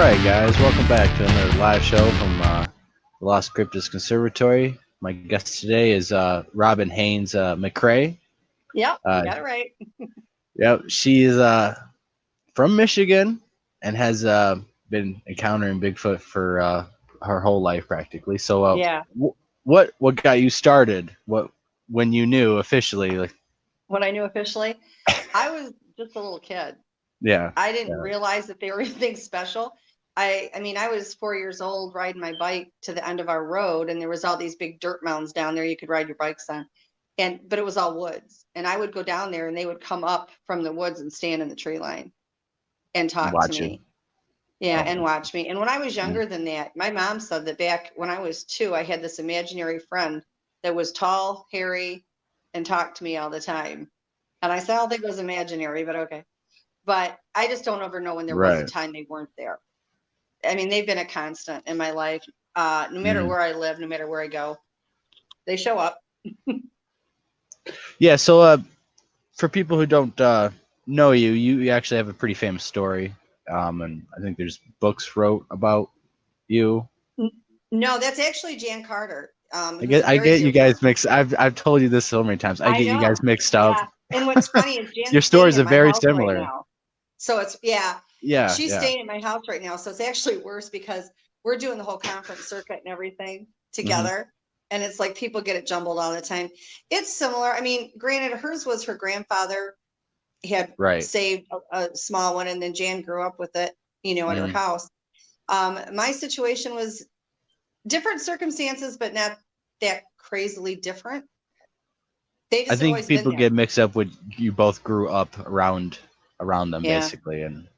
Alright guys, welcome back to another live show from the Lost Cryptids Conservatory. My guest today is Robin Haynes McCray. Yep, you Uh, got it right. yep, she's from Michigan and has been encountering Bigfoot for her whole life practically. So Yeah. what got you started? When you knew officially? Like, When I knew officially, I was just a little kid. yeah. I didn't realize that they were anything special. I mean, I was 4 years old riding my bike to the end of our road, and there was all these big dirt mounds down there you could ride your bikes on. But it was all woods. And I would go down there and they would come up from the woods and stand in the tree line and talk to Watch you. me. Yeah, Oh. and watch me. And when I was younger than that, my mom said that back when I was 2, I had this imaginary friend that was tall, hairy, and talked to me all the time. And I said, I don't think it was imaginary, but okay. But I just don't ever know when there was a Right. time they weren't there. I mean, they've been a constant in my life. No matter where I live, no matter where I go, they show up. Yeah, so for people who don't know you, you actually have a pretty famous story, and I think there's books wrote about you. No, that's actually Jan Carter. I Who's get a very you dear guys friend. mixed. I've told you this so many times. I I get you guys know. mixed up. Yeah. And what's funny is Your Jan's staying stories at are my very house right similar. now. So it's, yeah, Yeah, she's yeah. staying at my house right now. So it's actually worse because we're doing the whole conference circuit and everything together. And it's like people get it jumbled all the time. It's similar. I mean, granted, hers was her grandfather had Right. saved a small one, and then Jan grew up with it, at her house. My situation was different circumstances, but not that crazily different. They just I have think always been people there. get mixed up with you both grew up around them Yeah. basically, and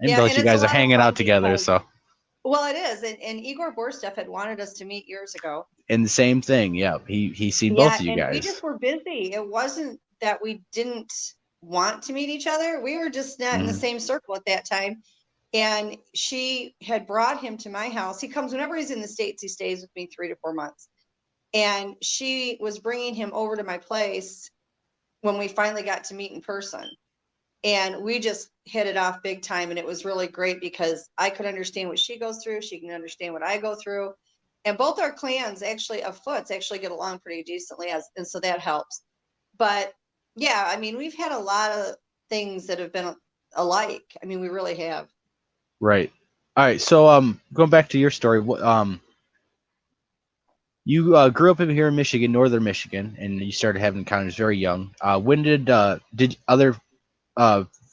Yeah, like and you it's a guys are lot of hanging fun out together. because, So, well, it is. And Igor Borsteff had wanted us to meet years ago. and the same thing. Yeah, he seen both Yeah, of you and we guys. just were busy. It wasn't that we didn't want to meet each other. We were just not in the same circle at that time. And she had brought him to my house. He comes whenever he's in the States, he stays with me 3 to 4 months. And she was bringing him over to my place when we finally got to meet in person. And we just hit it off big time. And it was really great because I could understand what she goes through. She can understand what I go through. And both our clans actually of Foots actually get along pretty decently, and so that helps. But yeah, I mean, we've had a lot of things that have been alike. I mean, we really have. Right. All right. So, going back to your story, you grew up here in Michigan, northern Michigan, and you started having encounters very young. When did other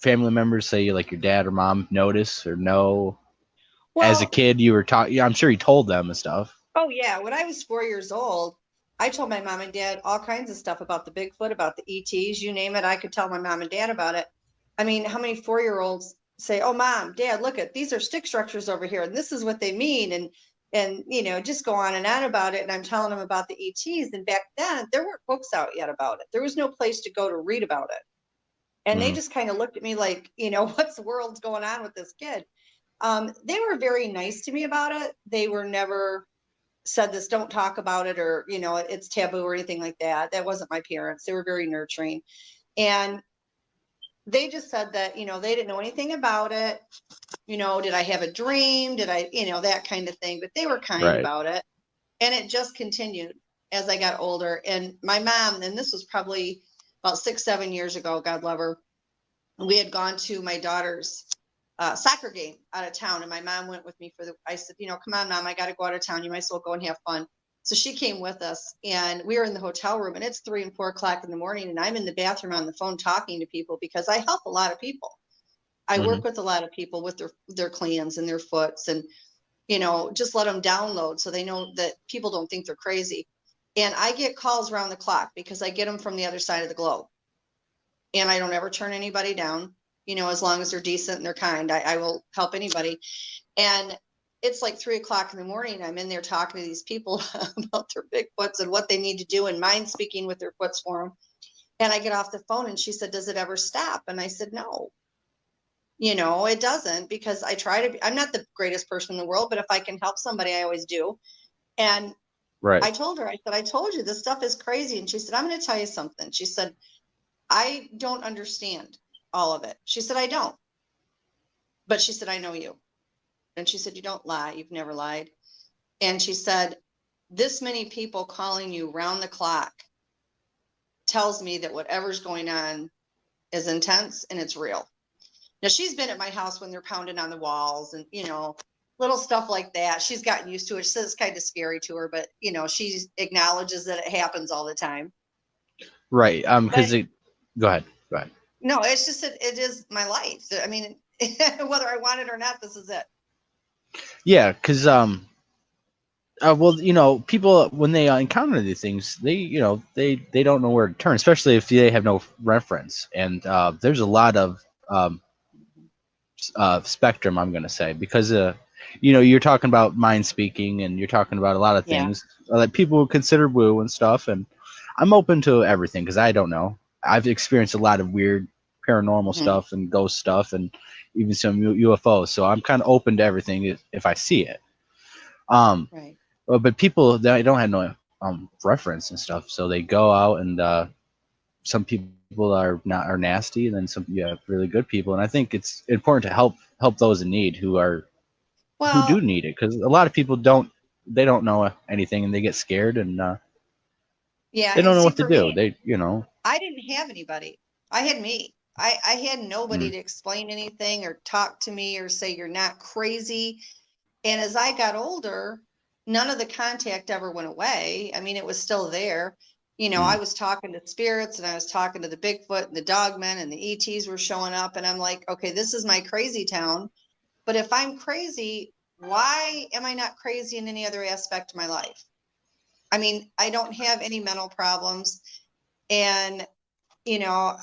family members say, like your dad or mom, notice or know? As a Well, kid, you were taught. Yeah, I'm sure you told them and stuff. oh yeah, when I was 4 years old, I told my mom and dad all kinds of stuff about the Bigfoot, about the ETs, you name it. I could tell my mom and dad about it. I mean, how many 4-year-olds say, "Oh, mom, dad, look at these are stick structures over here, and this is what they mean," and just go on and on about it. And I'm telling them about the ETs. And back then, there weren't books out yet about it. There was no place to go to read about it. And they just kind of looked at me like, what's the world's going on with this kid? They were very nice to me about it. They were never said this, don't talk about it, or, it's taboo or anything like that. That wasn't my parents. They were very nurturing. And they just said that, they didn't know anything about it. Did I have a dream? Did I, that kind of thing. But they were kind about it. And it just continued as I got older. And my mom, and this was probably about 6-7 years ago, God love her, we had gone to my daughter's soccer game out of town. And my mom went with me I said, come on, mom, I got to go out of town. You might as well go and have fun. So she came with us, and we were in the hotel room, and it's 3 and 4 o'clock in the morning. And I'm in the bathroom on the phone talking to people because I help a lot of people. I work with a lot of people with their clans and their foots, and, just let them download so they know that people don't think they're crazy. And I get calls around the clock because I get them from the other side of the globe. And I don't ever turn anybody down, as long as they're decent and they're kind. I will help anybody. And it's like 3 o'clock in the morning. I'm in there talking to these people about their Bigfoots and what they need to do, and mind speaking with their foots for them. And I get off the phone, and she said, does it ever stop? And I said, no, it doesn't, because I try to I'm not the greatest person in the world, but if I can help somebody, I always do. And I told her, I said, I told you this stuff is crazy. And she said, I'm going to tell you something. She said, I don't understand all of it. She said, I don't. But she said, I know you. And she said, you don't lie. You've never lied. And she said, this many people calling you round the clock tells me that whatever's going on is intense and it's real. Now, she's been at my house when they're pounding on the walls and, you know, little stuff like that. She's gotten used to it. She says it's kind of scary to her, but, you know, she acknowledges that it happens all the time. Right. Because go ahead. No, it's just that it is my life. I mean, whether I want it or not, this is it. Yeah, because well, you know, people when they encounter these things, they don't know where to turn, especially if they have no reference. And there's a lot of spectrum, I'm going to say, because you know, you're talking about mind speaking, and you're talking about a lot of things that people would consider woo and stuff. And I'm open to everything because I don't know. I've experienced a lot of weird paranormal stuff and ghost stuff, and even some UFOs. So I'm kind of open to everything if I see it. Right. But people, they don't have no reference and stuff, so they go out, and some people are nasty, and then some you have really good people. And I think it's important to help those in need who do need it, because a lot of people don't know anything, and they get scared, and they don't know what to do. I didn't have anybody. I had me. I had nobody to explain anything or talk to me or say you're not crazy. And as I got older, none of the contact ever went away. I mean, it was still there. You know, I was talking to spirits, and I was talking to the Bigfoot and the Dogman, and the ETs were showing up. And I'm like, okay, this is my crazy town. But if I'm crazy, why am I not crazy in any other aspect of my life? I mean, I don't have any mental problems. And, you know,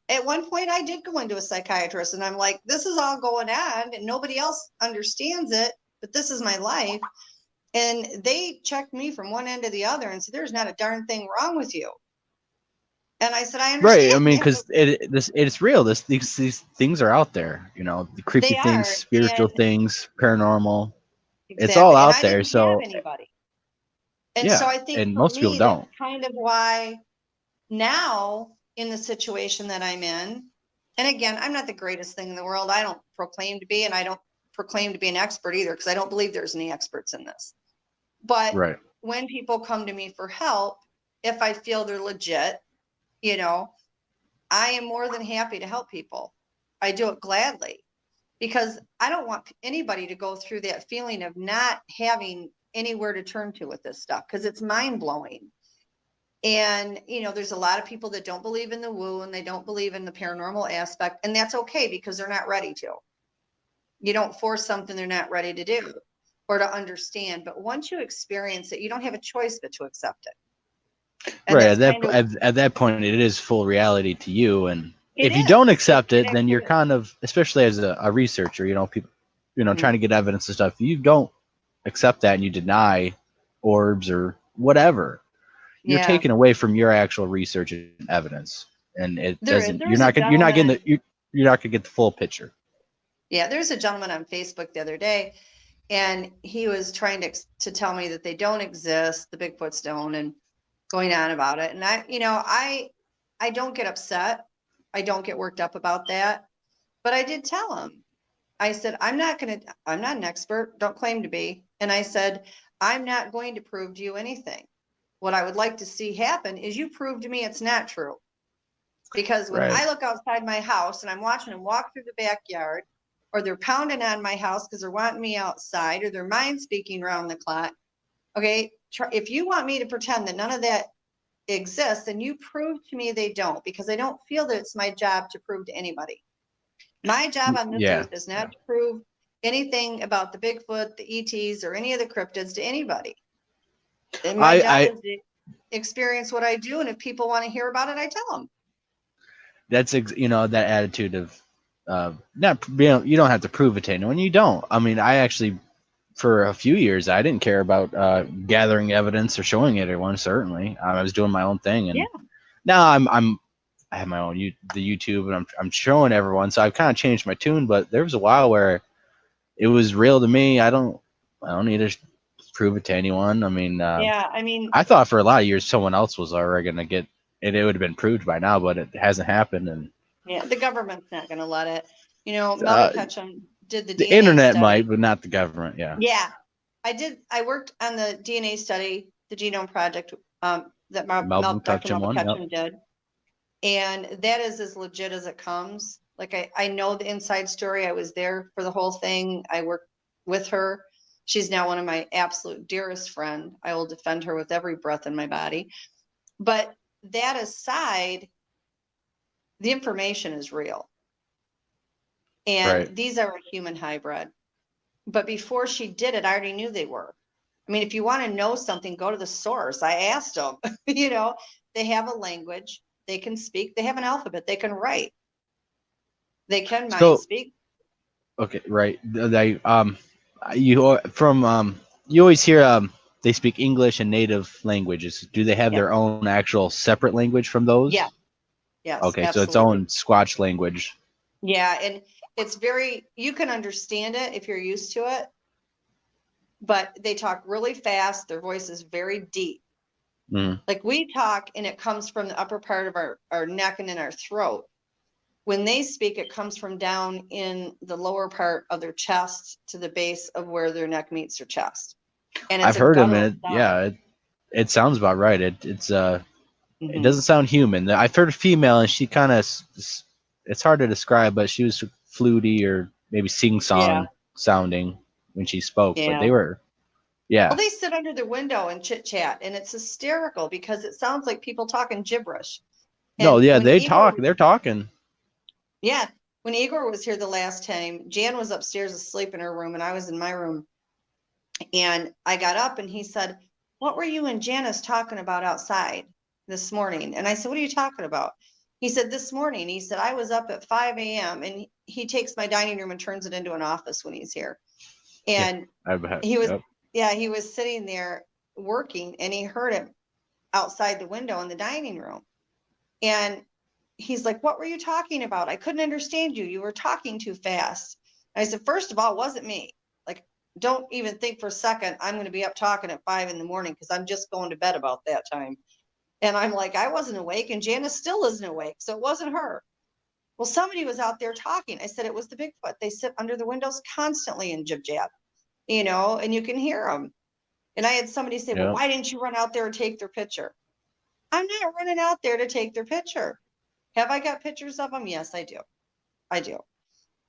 at one point I did go into a psychiatrist, and I'm like, this is all going on and nobody else understands it, but this is my life. And they checked me from one end to the other and said, there's not a darn thing wrong with you. And I said, I understand. Right. I mean, because it's real. These things are out there. You know, the creepy things, spiritual things, paranormal. Exactly. It's all out I there. didn't So have anybody. And so I think and for most me, people don't. that's kind of why now in the situation that I'm in, and again, I'm not the greatest thing in the world. I don't proclaim to be, and I don't proclaim to be an expert either, because I don't believe there's any experts in this. But when people come to me for help, if I feel they're legit, you know, I am more than happy to help people. I do it gladly, because I don't want anybody to go through that feeling of not having anywhere to turn to with this stuff, because it's mind blowing. And, you know, there's a lot of people that don't believe in the woo, and they don't believe in the paranormal aspect, and that's okay, because they're not ready to. You don't force something they're not ready to do or to understand. But once you experience it, you don't have a choice but to accept it. And at that point, it is full reality to you. And if you don't accept it, then you're kind of, especially as a researcher, you know, people, you know, trying to get evidence and stuff. You don't accept that and you deny orbs or whatever. You're taken away from your actual research and evidence, and it doesn't. You're not gonna get the full picture. Yeah, there's a gentleman on Facebook the other day, and he was trying to tell me that they don't exist, the Bigfoots don't, and going on about it. And I don't get upset. I don't get worked up about that. But I did tell him, I said, I'm not an expert, don't claim to be. And I said, I'm not going to prove to you anything. What I would like to see happen is you prove to me it's not true. Because when I look outside my house and I'm watching them walk through the backyard, or they're pounding on my house because they're wanting me outside, or they're mind speaking around the clock. Okay, if you want me to pretend that none of that exists, then you prove to me they don't, because I don't feel that it's my job to prove to anybody. My job on this earth is not to prove anything about the Bigfoot, the ETs, or any of the cryptids to anybody. And my job is to experience what I do, and if people want to hear about it, I tell them. That's that attitude of not being. You don't have to prove it to anyone. You don't. I mean, I actually, for a few years, I didn't care about gathering evidence or showing it to everyone. Certainly, I was doing my own thing, and now I have my own the YouTube, and I'm showing everyone. So I've kind of changed my tune. But there was a while where it was real to me. I don't need to prove it to anyone. I mean, I thought for a lot of years someone else was already going to get it. It would have been proved by now, but it hasn't happened. And the government's not going to let it. Melly Ketchum did the The DNA internet study. might, but not the government. Yeah. Yeah, I worked on the DNA study, the Genome Project, that Dr. Melvin Melvin one. Yep. Ketchum did. And that is as legit as it comes. Like I know the inside story. I was there for the whole thing. I worked with her. She's now one of my absolute dearest friend. I will defend her with every breath in my body. But that aside, the information is real. And Right. these are a human hybrid. But before she did it, I already knew they were. I mean, if you want to know something, go to the source. I asked them, you know, they have a language, they can speak, they have an alphabet, they can write, they can mind So speak. okay, right. You always hear they speak English and native languages. Do they have Yeah. their own actual separate language from those? Yeah. Yes, Okay, so its absolutely. own Squatch language. Yeah. And it's you can understand it if you're used to it, but they talk really fast. Their voice is very deep. Mm. Like we talk and it comes from the upper part of our neck and in our throat. When they speak, it comes from down in the lower part of their chest to the base of where their neck meets their chest. And it's I've a heard him, guttural and sound. it sounds about right. It Mhm. doesn't sound human. I've heard a female, and she kind of it's hard to describe, but she was fluty or maybe sing Yeah. song sounding when she spoke. But Yeah. they were, Well, yeah. they sit under the window and chit chat, and it's hysterical because it sounds like people talking gibberish. No, And yeah, when they talk. They're talking. yeah, when Igor was here the last time, Jan was upstairs asleep in her room, and I was in my room. And I got up, and he said, "What were you and Janice talking about outside this morning?" And I said, "What are you talking about?" He said, "This morning." He said, "I was up at 5 a.m. and he takes my dining room and turns it into an office when he's here." Yeah, And he was, yep. yeah, he was sitting there working, and he heard him outside the window in the dining room. And he's like, "What were you talking about? I couldn't understand you. You were talking too fast." And I said, "First of all, it wasn't me. Like, don't even think for a second I'm going to be up talking at 5 in the morning because I'm just going to bed about that time." And I'm like, I wasn't awake, and Janice still isn't awake. So it wasn't her. Well, somebody was out there talking. I said, it was the Bigfoot. They sit under the windows constantly and jib jab, and you can hear them. And I had somebody say, "Well, Yep. why didn't you run out there and take their picture?" I'm not running out there to take their picture. Have I got pictures of them? Yes, I do. I do.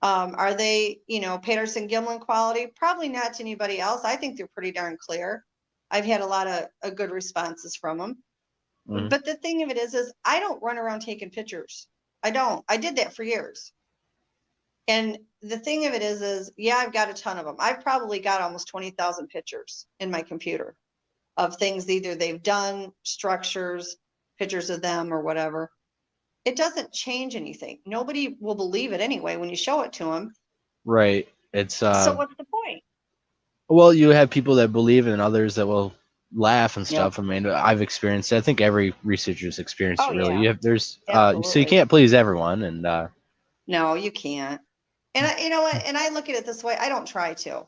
Are they, Patterson Gimlin quality? Probably not to anybody else. I think they're pretty darn clear. I've had a lot of good responses from them. Mhm. But the thing of it is I don't run around taking pictures. I don't. I did that for years. And the thing of it is yeah, I've got a ton of them. I've probably got almost 20,000 pictures in my computer of things either they've done, structures, pictures of them or whatever. It doesn't change anything. Nobody will believe it anyway when you show it to them. Right. It's So what's the point? well, you have people that believe and others that will laugh and Yep. stuff. I mean, I've experienced it. I think every researcher's experienced Oh it. Really, yeah, so you absolutely. can't please everyone, and No, you can't. And you know what? And I look at it this way. I don't try to.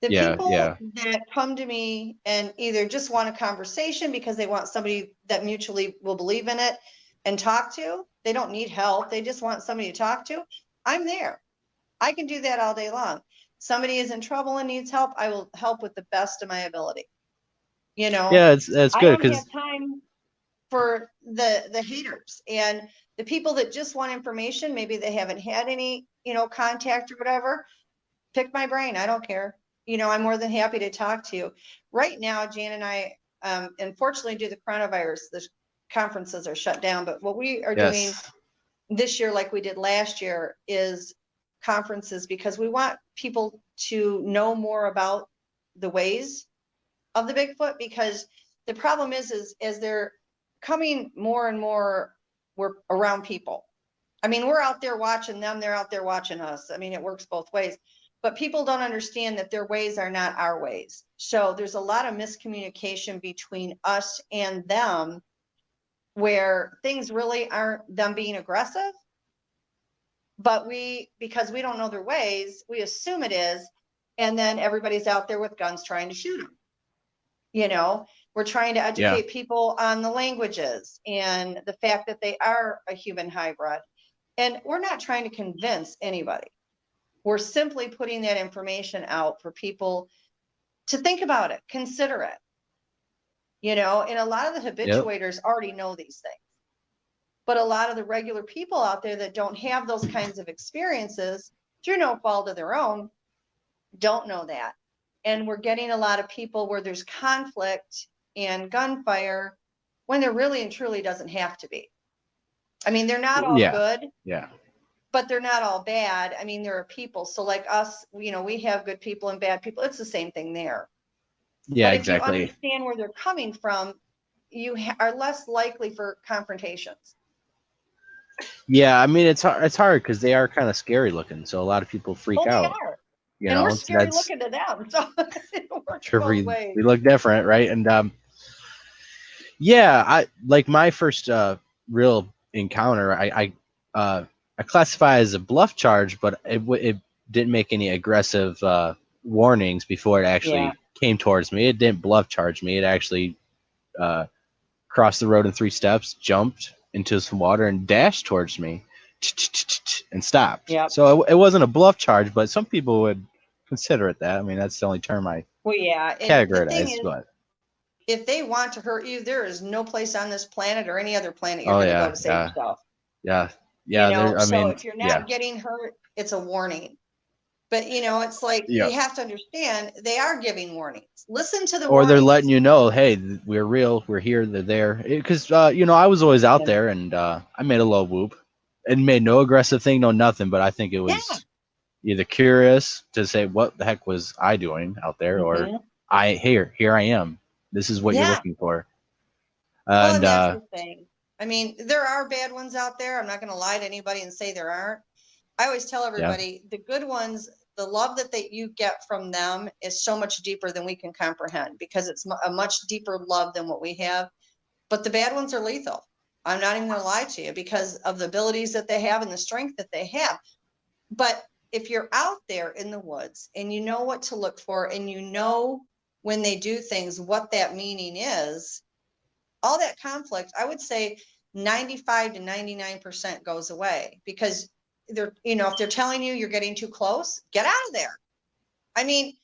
The yeah, people yeah, that come to me and either just want a conversation because they want somebody that mutually will believe in it and talk to, they don't need help. They just want somebody to talk to. I'm there. I can do that all day long. Somebody is in trouble and needs help, I will help with the best of my ability. yeah. It's I good don't have because time for the haters and the people that just want information. Maybe they haven't had any, contact or whatever. Pick my brain. I don't care. I'm more than happy to talk to you. Right now, Jan and I, unfortunately, due to the coronavirus, the conferences are shut down. But what we are doing yes, this year, like we did last year, is conferences because we want people to know more about the ways of the Bigfoot. Because the problem is as they're coming more and more, we're around people. I mean, we're out there watching them, they're out there watching us. I mean, it works both ways. But people don't understand that their ways are not our ways. So there's a lot of miscommunication between us and them where things really aren't them being aggressive. But because we don't know their ways, we assume it is. And then everybody's out there with guns trying to shoot them. We're trying to yeah, educate people on the languages and the fact that they are a human hybrid. And we're not trying to convince anybody. We're simply putting that information out for people to think about it, consider it. And a lot of the habituators already know these things. But a lot of the regular people out there that don't have those kinds of experiences, through no fault of their own, don't know that. And we're getting a lot of people where there's conflict and gunfire when there really and truly doesn't have to be. I mean, they're not all good. Yeah. But they're not all bad. I mean, there are people. So like us, we have good people and bad people. It's the same thing there. Yeah, but exactly. If you understand where they're coming from, you are less likely for confrontations. Yeah, I mean, it's hard because they are kind of scary looking. So a lot of people freak out. They are. And we're scary looking to them. So it works both ways. We look different, right? And I like my first real encounter. I classify as a bluff charge, but it didn't make any aggressive warnings before it actually came towards me. It didn't bluff charge me. It actually crossed the road in 3 steps, jumped into some water, and dashed towards me and stopped. Yep. So it wasn't a bluff charge, but some people would consider it that. I mean, that's the only term I categorize. But if they want to hurt you, there is no place on this planet or any other planet you're going to go to save yourself. Yeah. So if you're not getting hurt, it's a warning. But it's like you have to understand they are giving warnings. Listen to the warnings. They're letting you know, hey, we're real, we're here, they're there. Because I was always out there, and I made a low whoop, and made no aggressive thing, no nothing. But I think it was either curious to say, what the heck was I doing out there, or here I am. This is what you're looking for. And that's the thing. I mean, there are bad ones out there. I'm not going to lie to anybody and say there aren't. I always tell everybody the good ones, the love that you get from them is so much deeper than we can comprehend, because it's a much deeper love than what we have. But the bad ones are lethal. I'm not even going to lie to you, because of the abilities that they have and the strength that they have. But if you're out there in the woods and you know what to look for, and you know when they do things, what that meaning is, all that conflict, I would say 95 to 99% goes away, because if they're telling you you're getting too close, get out of there. I mean,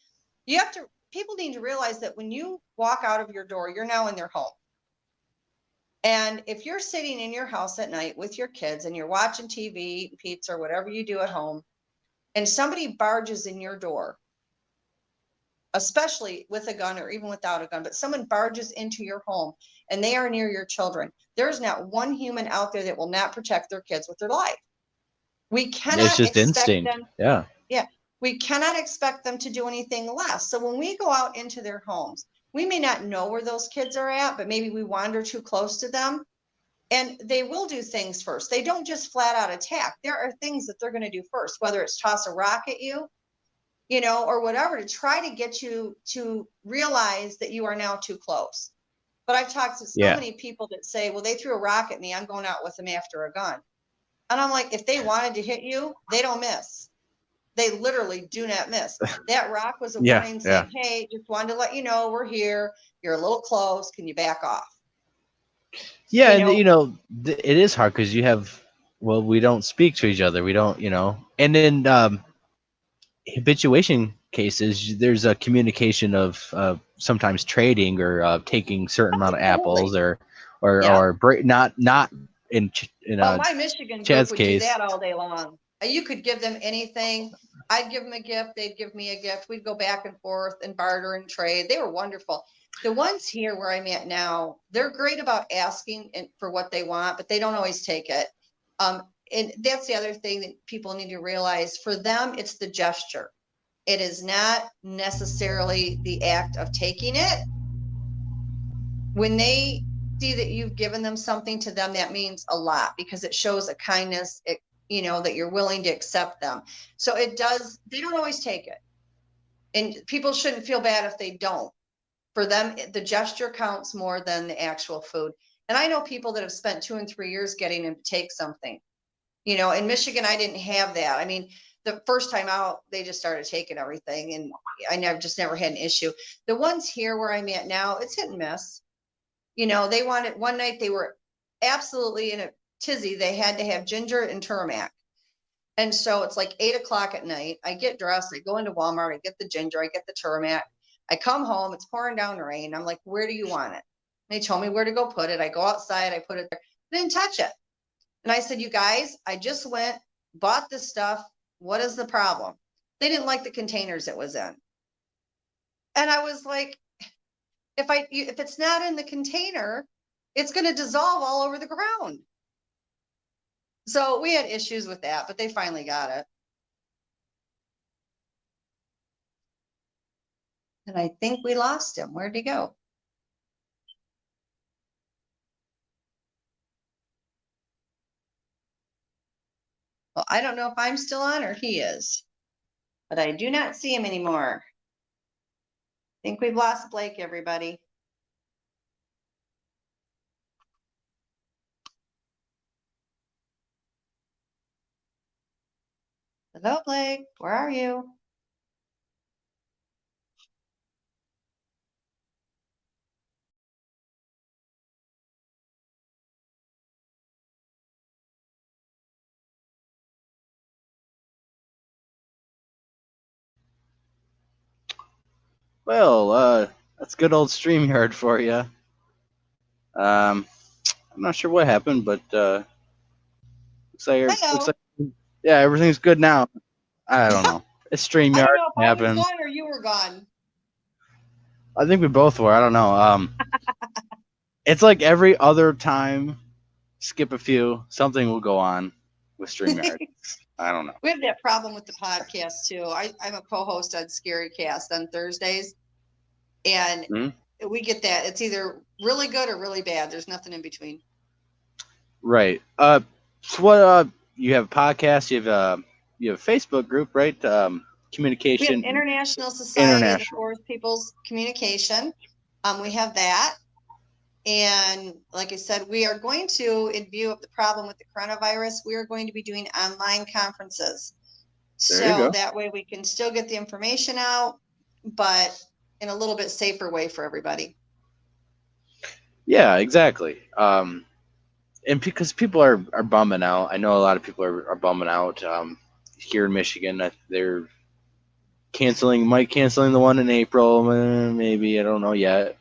people need to realize that when you walk out of your door, you're now in their home. And if you're sitting in your house at night with your kids and you're watching TV, eating pizza, or whatever you do at home, and somebody barges in your door, especially with a gun or even without a gun, but someone barges into your home and they are near your children, there's not one human out there that will not protect their kids with their life. We cannot it's just expect instinct. them. Yeah. We cannot expect them to do anything less. So when we go out into their homes, we may not know where those kids are at, but maybe we wander too close to them, and they will do things first. They don't just flat out attack. There are things that they're going to do first, whether it's toss a rock at you, or whatever, to try to get you to realize that you are now too close. But I've talked to so many people that say, well, they threw a rock at me, I'm going out with them after a gun. And I'm like, if they wanted to hit you, they don't miss. They literally do not miss. That rock was a warning saying, hey, just wanted to let you know we're here. You're a little close. Can you back off? Yeah, and it is hard because we don't speak to each other. We don't, and then habituation cases, there's a communication of sometimes trading or taking certain amount of apples or not in my Michigan group would do that all day long. You could give them anything. I'd give them a gift. They'd give me a gift. We'd go back and forth and barter and trade. They were wonderful. The ones here where I'm at now, they're great about asking for what they want, but they don't always take it. And that's the other thing that people need to realize. For them, it's the gesture. It is not necessarily the act of taking it. When they see that you've given them something, to them, that means a lot, because it shows a kindness, that you're willing to accept them. So they don't always take it. And people shouldn't feel bad if they don't. For them, the gesture counts more than the actual food. And I know people that have spent 2 and 3 years getting them to take something. In Michigan, I didn't have that. I mean, the first time out, they just started taking everything, and I never had an issue. The ones here where I'm at now, it's hit and miss. They wanted, one night they were absolutely in a tizzy. They had to have ginger and turmeric. And so it's like 8 o'clock at night. I get dressed. I go into Walmart. I get the ginger. I get the turmeric. I come home. It's pouring down rain. I'm like, where do you want it? They told me where to go put it. I go outside. I put it there. I didn't touch it. And I said, you guys, I just went, bought this stuff. What is the problem? They didn't like the containers it was in. And I was like, if it's not in the container, it's going to dissolve all over the ground. So we had issues with that, but they finally got it. And I think we lost him. Where'd he go? Well, I don't know if I'm still on or he is, but I do not see him anymore. I think we've lost Blake, everybody. Hello, Blake. Where are you? Well, that's good old StreamYard for you. I'm not sure what happened, but looks like yeah, everything's good now. I don't know. It's I StreamYard don't know if I was happens. gone or you were gone. I think we both were. I don't know. It's like every other time, skip a few, something will go on with StreamYard. I don't know. We have that problem with the podcast too. I'm a co-host on Scary Cast on Thursdays, and we get that. It's either really good or really bad. There's nothing in between. Right. So what? You have a podcast. You have a Facebook group, right? Communication. We have International Society of the Forest People's Communication. We have that. And like I said, we are going to, in view of the problem with the coronavirus, we are going to be doing online conferences. So that way we can still get the information out, but in a little bit safer way for everybody. Yeah, exactly. And because people are bumming out. I know a lot of people are bumming out here in Michigan. They're canceling the one in April, maybe. I don't know yet.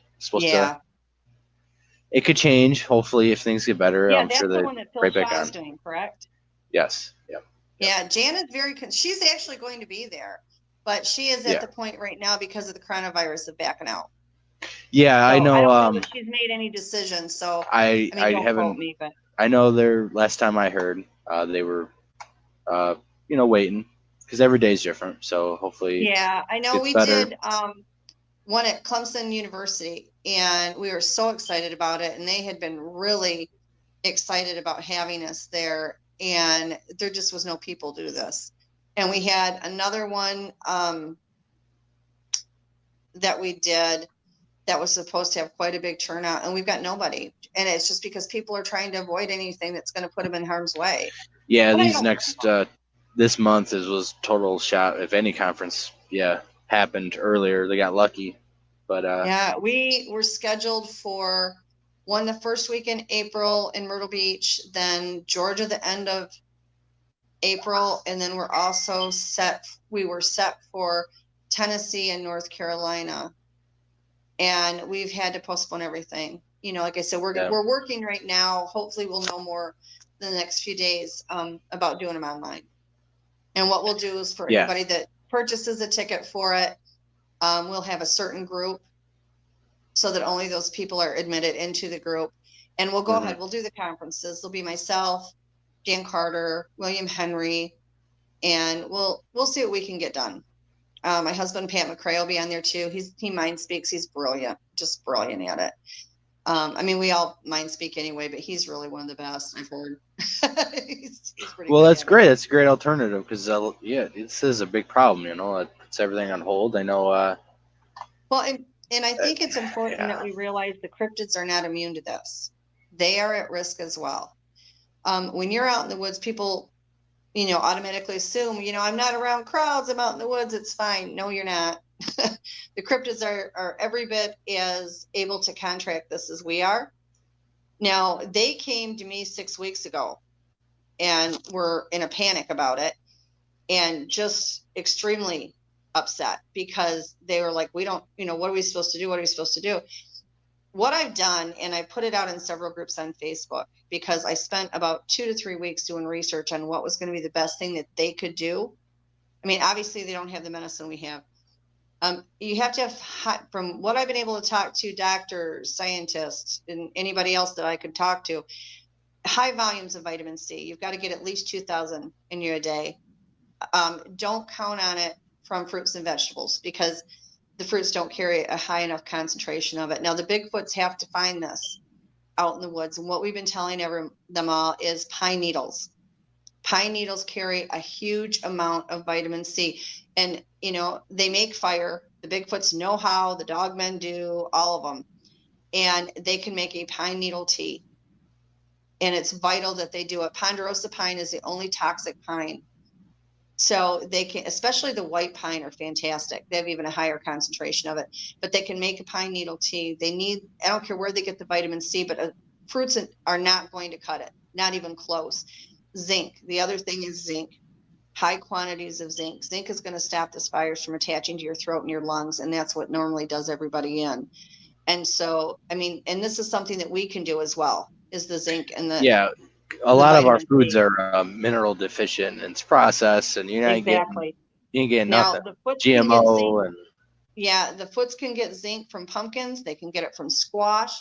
It could change, hopefully, if things get better. Yeah, I'm that's sure the one that Phil Shaw's doing, correct? Yes. Yep. Yeah, Janet's she's actually going to be there, but she is at the point right now because of the coronavirus of backing out. Yeah, so, I know. I don't know that she's made any decisions, so I haven't. Quote me, but I know last time I heard, they were, waiting because every day is different. So hopefully, yeah, I know we did one at Clemson University, and we were so excited about it, and they had been really excited about having us there, and there just was no people to do this. And we had another one that we did that was supposed to have quite a big turnout, and we've got nobody. And it's just because people are trying to avoid anything that's going to put them in harm's way. Yeah, these next this month was total shot. If any conference, happened earlier, they got lucky. But yeah, we were scheduled for one the first week in April in Myrtle Beach, then Georgia the end of April, and then we were set for Tennessee and North Carolina. And we've had to postpone everything. Like I said, we're working right now. Hopefully we'll know more in the next few days about doing them online. And what we'll do is for anybody that purchases a ticket for it, we'll have a certain group so that only those people are admitted into the group. And we'll go ahead. We'll do the conferences. There'll be myself, Dan Carter, William Henry, and we'll see what we can get done. My husband, Pat McCray, will be on there too. He mind speaks. He's brilliant, just brilliant at it. We all mind speak anyway, but he's really one of the best I've heard. he's well, that's great. That's a great alternative because this is a big problem. It puts everything on hold. I know. Well, and I think it's important that we realize the cryptids are not immune to this. They are at risk as well. When you're out in the woods, people, automatically assume, I'm not around crowds. I'm out in the woods. It's fine. No, you're not. The cryptids are every bit as able to contract this as we are. Now, they came to me 6 weeks ago, and were in a panic about it and just extremely upset because they were like, we don't, what are we supposed to do? What are we supposed to do? What I've done, and I put it out in several groups on Facebook, because I spent about 2 to 3 weeks doing research on what was going to be the best thing that they could do. I mean, obviously they don't have the medicine we have. You have to have, from what I've been able to talk to doctors, scientists, and anybody else that I could talk to, high volumes of vitamin C. You've got to get at least 2,000 in your day. Don't count on it from fruits and vegetables because the fruits don't carry a high enough concentration of it. Now, the Bigfoots have to find this out in the woods. And what we've been telling them all is pine needles. Pine needles carry a huge amount of vitamin C. And, they make fire. The Bigfoots know how, the Dogmen do, all of them. And they can make a pine needle tea. And it's vital that they do it. Ponderosa pine is the only toxic pine. So they can, especially the white pine, are fantastic. They have even a higher concentration of it, but they can make a pine needle tea. I don't care where they get the vitamin C, but fruits are not going to cut it, not even close. Zinc. The other thing is zinc, high quantities of zinc. Zinc is going to stop this virus from attaching to your throat and your lungs. And that's what normally does everybody in. And so, and this is something that we can do as well, is the zinc and a lot of our vitamin foods C. are mineral deficient and it's processed, and you're not Exactly. getting Now, nothing. the foots can get zinc. GMO and Yeah, the foots can get zinc from pumpkins. They can get it from squash.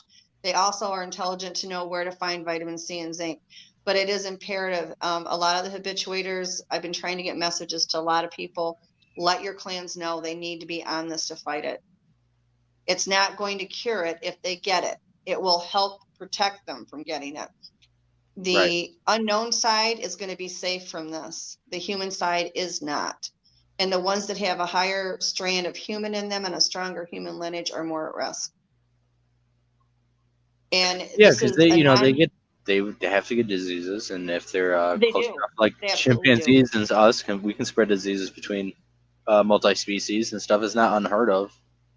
They also are intelligent to know where to find vitamin C and zinc. But it is imperative. A lot of the habituators, I've been trying to get messages to a lot of people. Let your clans know they need to be on this to fight it. It's not going to cure it if they get it. It will help protect them from getting it. The unknown side is going to be safe from this. The human side is not. And the ones that have a higher strand of human in them and a stronger human lineage are more at risk. And because they have to get diseases, and if they're close enough, like chimpanzees and us, we can spread diseases between multi-species and stuff. Is not unheard of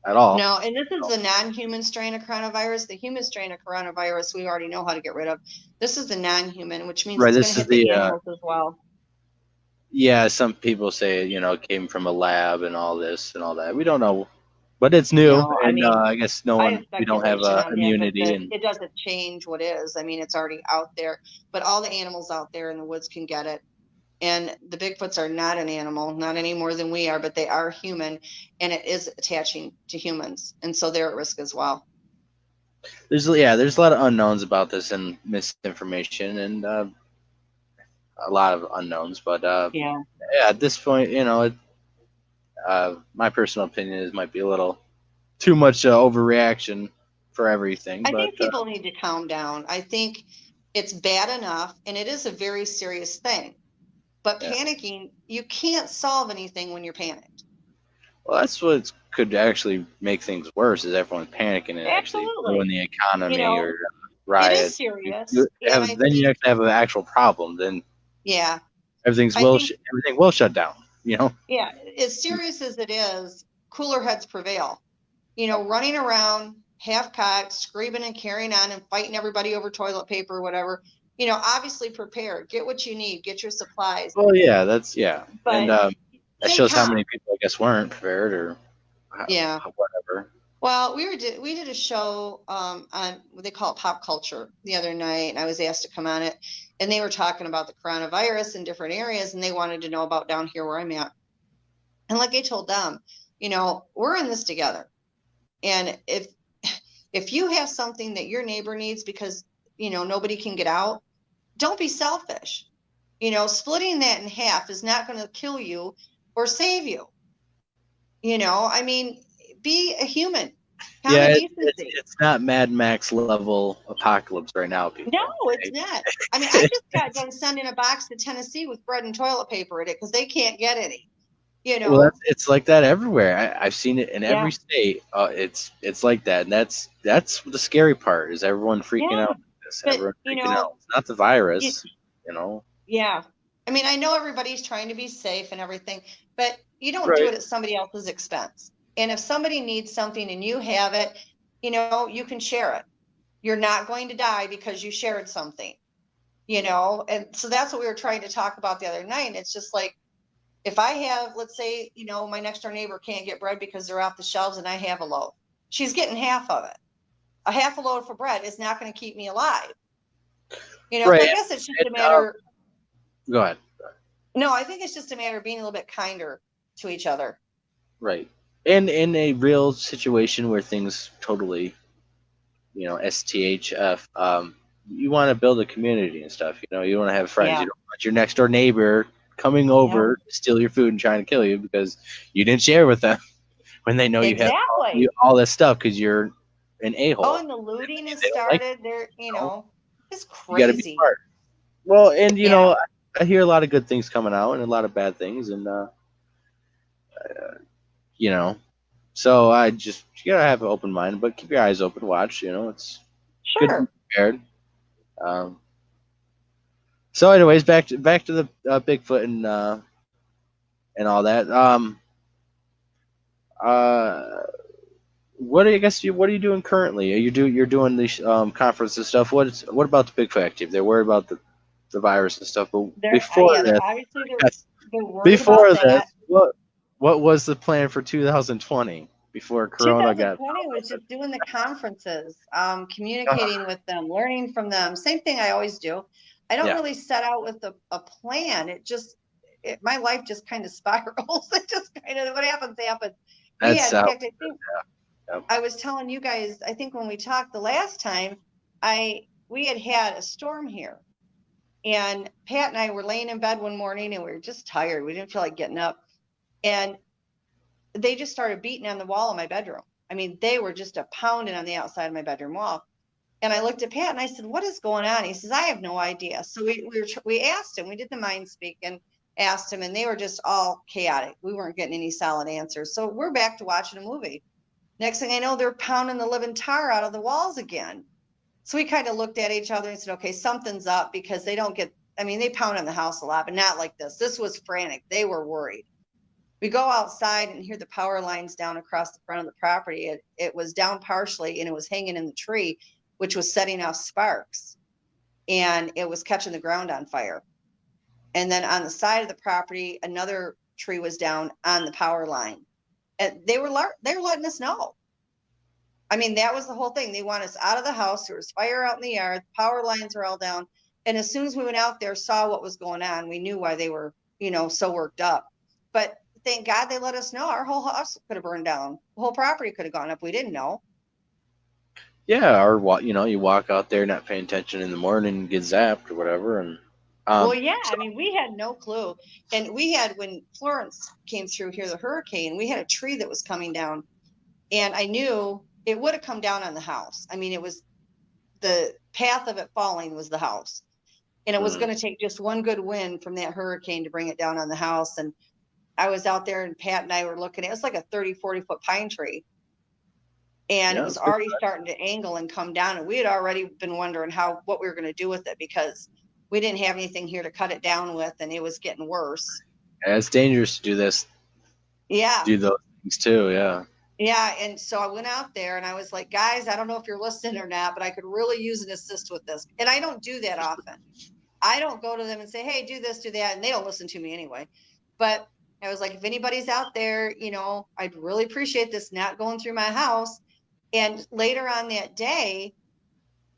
at all. No, and this is the non-human strain of coronavirus. The human strain of coronavirus we already know how to get rid of. This is the non-human, which means it's going to hit the animals as well. Yeah, some people say it came from a lab and all this and all that. We don't know, but it's new, I guess we don't have immunity, and it doesn't change what is. It's already out there, but all the animals out there in the woods can get it. And the Bigfoots are not an animal, not any more than we are, but they are human, and it is attaching to humans, and so they're at risk as well. There's a lot of unknowns about this and misinformation, and a lot of unknowns. But at this point, my personal opinion is might be a little too much overreaction for everything. I think people need to calm down. I think it's bad enough, and it is a very serious thing. But panicking, you can't solve anything when you're panicked. Well, that's what could actually make things worse, is everyone panicking and actually ruin the economy or riot. It is serious. Then you actually have an actual problem. Then everything will shut down. Yeah, as serious as it is, cooler heads prevail. Running around half-cocked, screaming and carrying on and fighting everybody over toilet paper or whatever. Obviously prepare. Get what you need. Get your supplies. Well, but and that shows how many people, I guess, weren't prepared or whatever. Well, we did a show on what they call it pop culture the other night, and I was asked to come on it, and they were talking about the coronavirus in different areas, and they wanted to know about down here where I'm at. And like I told them, we're in this together, and if you have something that your neighbor needs because nobody can get out, don't be selfish. Splitting that in half is not going to kill you or save you. Be a human. It's not Mad Max level apocalypse right now, people. No, it's not. I just got done sending a box to Tennessee with bread and toilet paper in it because they can't get any. Well, it's like that everywhere. I've seen it in every state. It's like that, and that's the scary part, is everyone freaking out. Everyone freaking out. It's not the virus, Yeah. I know everybody's trying to be safe and everything, but you don't do it at somebody else's expense. And if somebody needs something and you have it, you can share it. You're not going to die because you shared something. you know. And so that's what we were trying to talk about the other night. And it's just like, if I have, let's say, you know, my next door neighbor can't get bread because they're off the shelves and I have a loaf, she's getting half of it. A half a loaf of bread is not going to keep me alive. You know, so Right. I guess it's just a And, matter. go ahead. No, I think it's just a matter of being a little bit kinder to each other. Right. And in a real situation where things totally, you know, STHF, you want to build a community and stuff. You know, you want to have friends. Yeah. You don't want your next door neighbor coming Yeah. over to steal your food and trying to kill you because you didn't share with them when they know you have Exactly. all this stuff because you're an Oh, a-hole. and the looting has They don't like started there, you you, know? know, it's You got to be crazy. smart. Well, and, you Yeah. know, I hear a lot of good things coming out and a lot of bad things. And, you know, so I just, you gotta have an open mind, but keep your eyes open, watch, you know, it's good to be Sure. prepared. Um, so anyways, back to the Bigfoot and all that. Uh, what are you doing currently? You're doing these conference and stuff. What about the Bigfoot activity? They're worried about the virus and stuff. But before Yeah, this, obviously yes, they're worried about before this, that. what was the plan for 2020 before Corona got? 2020 was just doing the conferences, communicating with them, learning from them. Same thing I always do. I don't Yeah, really set out with a plan. My life just kind of spirals. It just kind of, what happens, happens. that's In fact, I think yeah. I was telling you guys, I think when we talked the last time, we had a storm here. And Pat and I were laying in bed one morning and we were just tired. We didn't feel like getting up. And they just started beating on the wall of my bedroom. I mean, they were just a pounding on the outside of my bedroom wall. And I looked at Pat and I said, "What is going on?" He says, "I have no idea." So we asked him. We did the mind speak and asked him, and they were just all chaotic. We weren't getting any solid answers. So we're back to watching a movie. Next thing I know, they're pounding the living tar out of the walls again. So we kind of looked at each other and said, "Okay, something's up," because they don't get. I mean, they pound on the house a lot, but not like this. This was frantic. They were worried. We go outside and hear the power lines down across the front of the property. It was down partially and it was hanging in the tree, which was setting off sparks, and it was catching the ground on fire. And then on the side of the property, another tree was down on the power line. And they were letting us know. I mean, that was the whole thing. They want us out of the house. There was fire out in the yard. Power lines were all down. And as soon as we went out there, saw what was going on, we knew why they were, so worked up. But thank God they let us know. Our whole house could have burned down. The whole property could have gone up. We didn't know. Yeah, or you know, you walk out there not paying attention in the morning, and get zapped or whatever, and Well, um, yeah. so, I mean, we had no clue. And we had, when Florence came through here, the hurricane, we had a tree that was coming down. And I knew it would have come down on the house. I mean, it was the path of it falling was the house. And it was mm, going to take just one good wind from that hurricane to bring it down on the house. And I was out there and Pat and I were looking, it was like a 30, 40-foot pine tree. And it yeah, was it's good. already starting to angle and come down. And we had already been wondering what we were going to do with it, because we didn't have anything here to cut it down with, and it was getting worse. Yeah, it's dangerous to Yeah. do those things too. Yeah, Yeah. And so I went out there and I was like, "Guys, I don't know if you're listening or not, but I could really use an assist with this." And I don't do that often. I don't go to them and say, "Hey, do this, do that." And they don't listen to me anyway. But I was like, if anybody's out there, I'd really appreciate this not going through my house. And later on that day,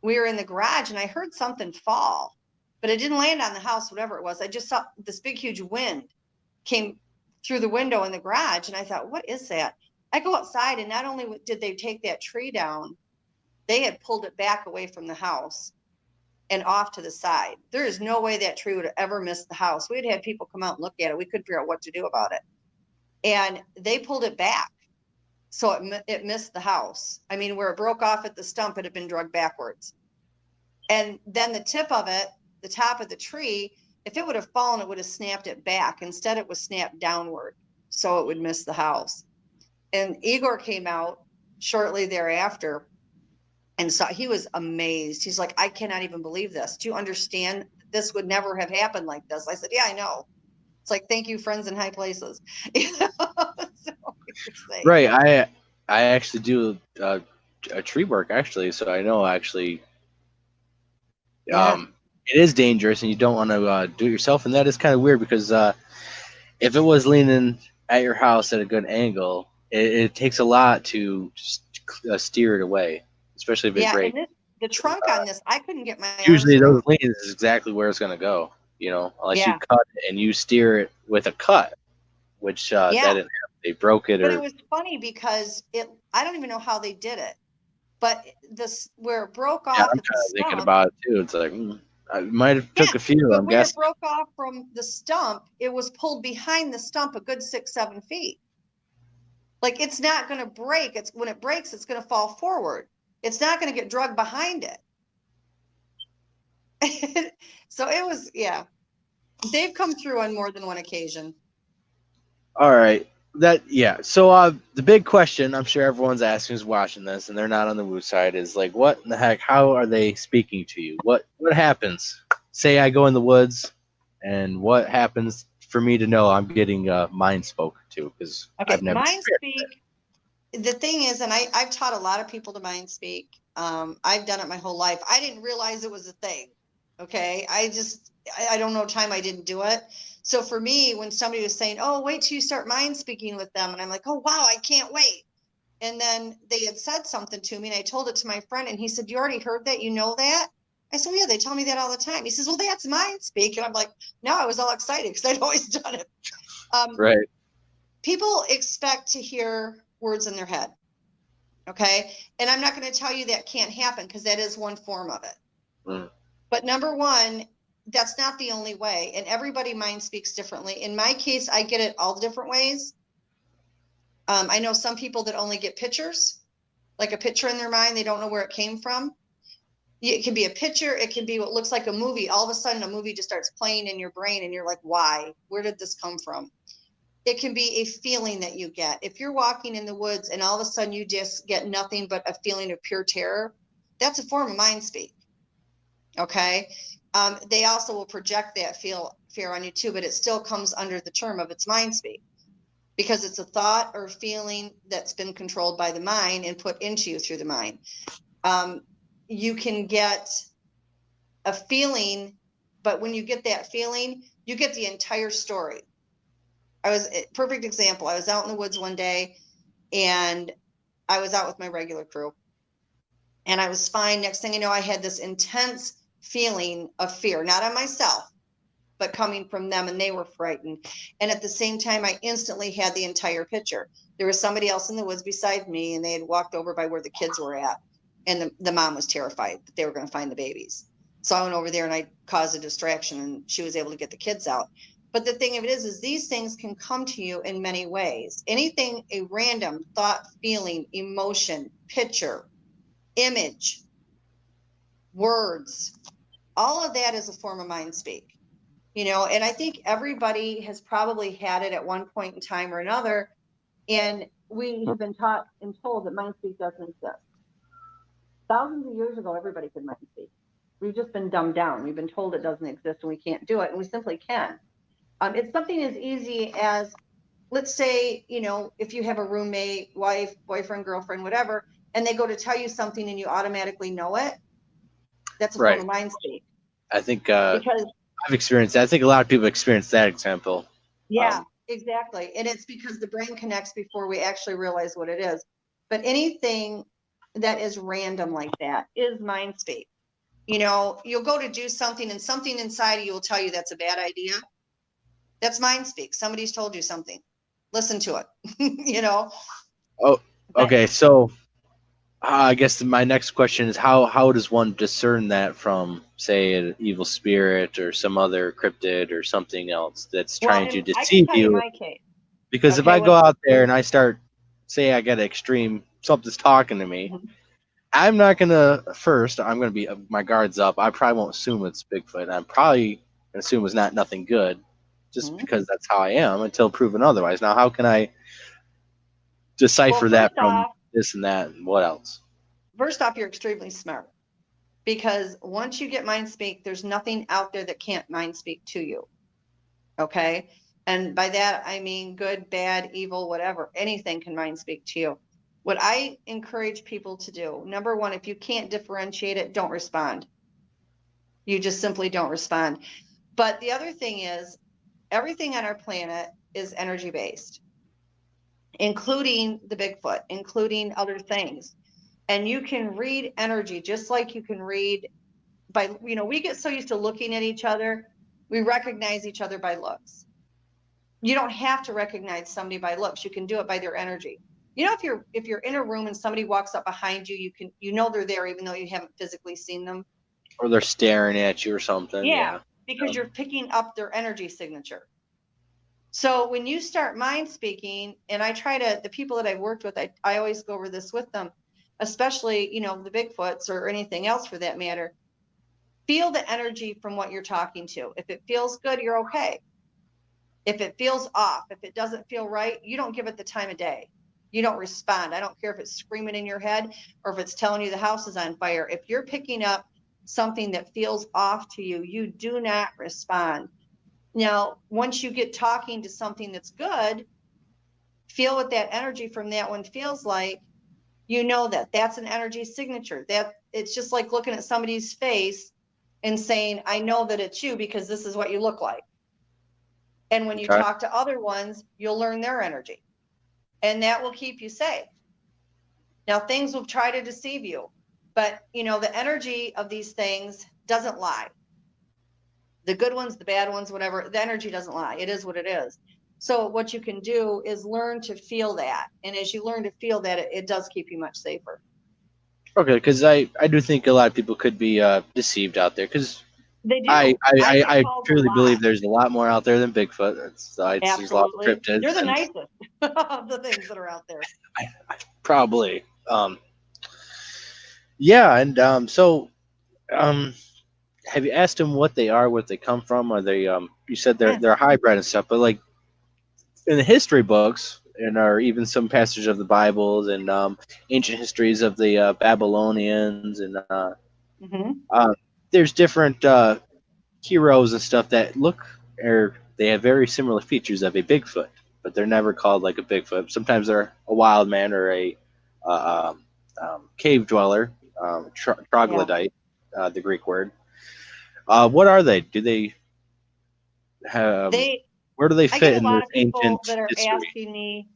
we were in the garage and I heard something fall, but it didn't land on the house, whatever it was. I just saw this big, huge wind came through the window in the garage. And I thought, what is that? I go outside, and not only did they take that tree down, they had pulled it back away from the house and off to the side. There is no way that tree would have ever missed the house. We'd had people come out and look at it. We couldn't figure out what to do about it. And they pulled it back. So it missed the house. I mean, where it broke off at the stump, it had been dragged backwards. And then the tip of it, the top of the tree, if it would have fallen, it would have snapped it back. Instead, it was snapped downward, so it would miss the house. And Igor came out shortly thereafter and saw, he was amazed. He's like, "I cannot even believe this. Do you understand? This would never have happened like this." I said, "Yeah, I know." It's like, "Thank you, friends in high places." So right. I actually do a tree work actually, so I know actually yeah. it is dangerous, and you don't want to do it yourself. And that is kind of weird because if it was leaning at your house at a good angle, it takes a lot to steer it away, especially if it Yeah, and breaks. the trunk on this, I couldn't get my arms Usually, those around. leans is exactly where it's going to go. Unless you Yeah, cut it and you steer it with a cut, which that yeah. didn't happen. They broke it But it or was funny because I don't even know how they did it, but this where it broke yeah, off I'm at the kind of thinking stump. about it too. It's like I might have Yeah, took a few. but I'm where it guessing. broke off from the stump, it was pulled behind the stump a good 6, 7 feet. Like it's not going to break. It's when it breaks, it's going to fall forward. It's not going to get drugged behind it. So it was, yeah. They've come through on more than one occasion. All right, So the big question I'm sure everyone's asking who's watching this, and they're not on the woo side, is like, what in the heck? How are they speaking to you? What happens? Say I go in the woods, and what happens for me to know I'm getting mind spoke to? Because I've Okay, never mind experienced. speak. The thing is, and I've taught a lot of people to mind speak. I've done it my whole life. I didn't realize it was a thing. Okay. I don't know time I didn't do it. So for me, when somebody was saying, oh, wait till you start mind speaking with them. And I'm like, oh, wow, I can't wait. And then they had said something to me and I told it to my friend and he said, you already heard that? You know that? I said, well, yeah, they tell me that all the time. He says, well, that's mind speak. And I'm like, no, I was all excited because I'd always done it. Um, Right. People expect to hear words in their head. Okay. And I'm not going to tell you that can't happen because that is one form of it. Mm. But number one, that's not the only way. And everybody mind speaks differently. In my case, I get it all different ways. I know some people that only get pictures, like a picture in their mind. They don't know where it came from. It can be a picture. It can be what looks like a movie. All of a sudden, a movie just starts playing in your brain and you're like, why? Where did this come from? It can be a feeling that you get. If you're walking in the woods and all of a sudden you just get nothing but a feeling of pure terror, that's a form of mind speak. Okay. They also will project that fear on you too, but it still comes under the term of its mind speak because it's a thought or feeling that's been controlled by the mind and put into you through the mind. You can get a feeling, but when you get that feeling, you get the entire story. Perfect example. I was out in the woods one day and I was out with my regular crew and I was fine. Next thing you know, I had this intense feeling of fear, not on myself, but coming from them, and they were frightened. And at the same time, I instantly had the entire picture. There was somebody else in the woods beside me, and they had walked over by where the kids were at, and the mom was terrified that they were going to find the babies. So I went over there and I caused a distraction, and she was able to get the kids out. But the thing of it is these things can come to you in many ways. Anything, a random thought, feeling, emotion, picture, image, words, all of that is a form of mind speak. And I think everybody has probably had it at one point in time or another. And we have been taught and told that mind speak doesn't exist. Thousands of years ago, everybody could mind speak. We've just been dumbed down. We've been told it doesn't exist and we can't do it. And we simply can. It's something as easy as, let's say, if you have a roommate, wife, boyfriend, girlfriend, whatever, and they go to tell you something and you automatically know it, that's a form Right. of mind speak. I think Because I've experienced that. I think a lot of people experience that example. yeah, exactly. And it's because the brain connects before we actually realize what it is. But anything that is random like that is mind speak. You'll go to do something and something inside of you will tell you that's a bad idea. That's mind speak. Somebody's told you something. Listen to it. Oh, But okay. So I guess my next question is how does one discern that from, say, an evil spirit or some other cryptid or something else that's trying to I can deceive tell you you? my case. Because if Okay, I go out there and I start, say, I get extreme, something's talking to me, Mhm. I'm not gonna first. I'm gonna be my guards up. I probably won't assume it's Bigfoot. I'm probably gonna assume it's not nothing good, just Mhm. because that's how I am until proven otherwise. Now, how can I Well, decipher that from this and that and what else? first off, you're extremely smart because once you get mind speak, there's nothing out there that can't mind speak to you. Okay. And by that, I mean good, bad, evil, whatever, anything can mind speak to you. What I encourage people to do, number one, if you can't differentiate it, don't respond. You just simply don't respond. But the other thing is, everything on our planet is energy based, including the Bigfoot, including other things. And you can read energy just like you can read by, we get so used to looking at each other, we recognize each other by looks. You don't have to recognize somebody by looks. You can do it by their energy. If you're in a room and somebody walks up behind you, they're there even though you haven't physically seen them. Or they're staring at you or something. Yeah. Because you're picking up their energy signature. So when you start mind speaking, and the people that I've worked with, I always go over this with them, especially, the Bigfoots or anything else for that matter. Feel the energy from what you're talking to. If it feels good, you're okay. If it feels off, if it doesn't feel right, you don't give it the time of day. You don't respond. I don't care if it's screaming in your head or if it's telling you the house is on fire. If you're picking up something that feels off to you, you do not respond. Now, once you get talking to something that's good, feel what that energy from that one feels like. That's an energy signature. That it's just like looking at somebody's face and saying, I know that it's you because this is what you look like. And when you talk to other ones, you'll learn their energy. And that will keep you safe. Now, things will try to deceive you, but the energy of these things doesn't lie. The good ones, the bad ones, whatever, the energy doesn't lie. It is what it is. So what you can do is learn to feel that. And as you learn to feel that, it does keep you much safer. Okay, because I do think a lot of people could be deceived out there, because they do. I truly believe there's a lot more out there than Bigfoot. There's a lot of cryptids. They're the nicest of the things that are out there. Probably. Yeah, and so have you asked them what they are, what they come from? Are they you said they're hybrid and stuff, but like in the history books or even some passages of the Bibles and ancient histories of the Babylonians and there's different heroes and stuff that they have very similar features of a Bigfoot, but they're never called like a Bigfoot. Sometimes they're a wild man or a cave dweller, troglodyte, the Greek word. What are they? Do they have? Where do they fit in this ancient history? Asking me.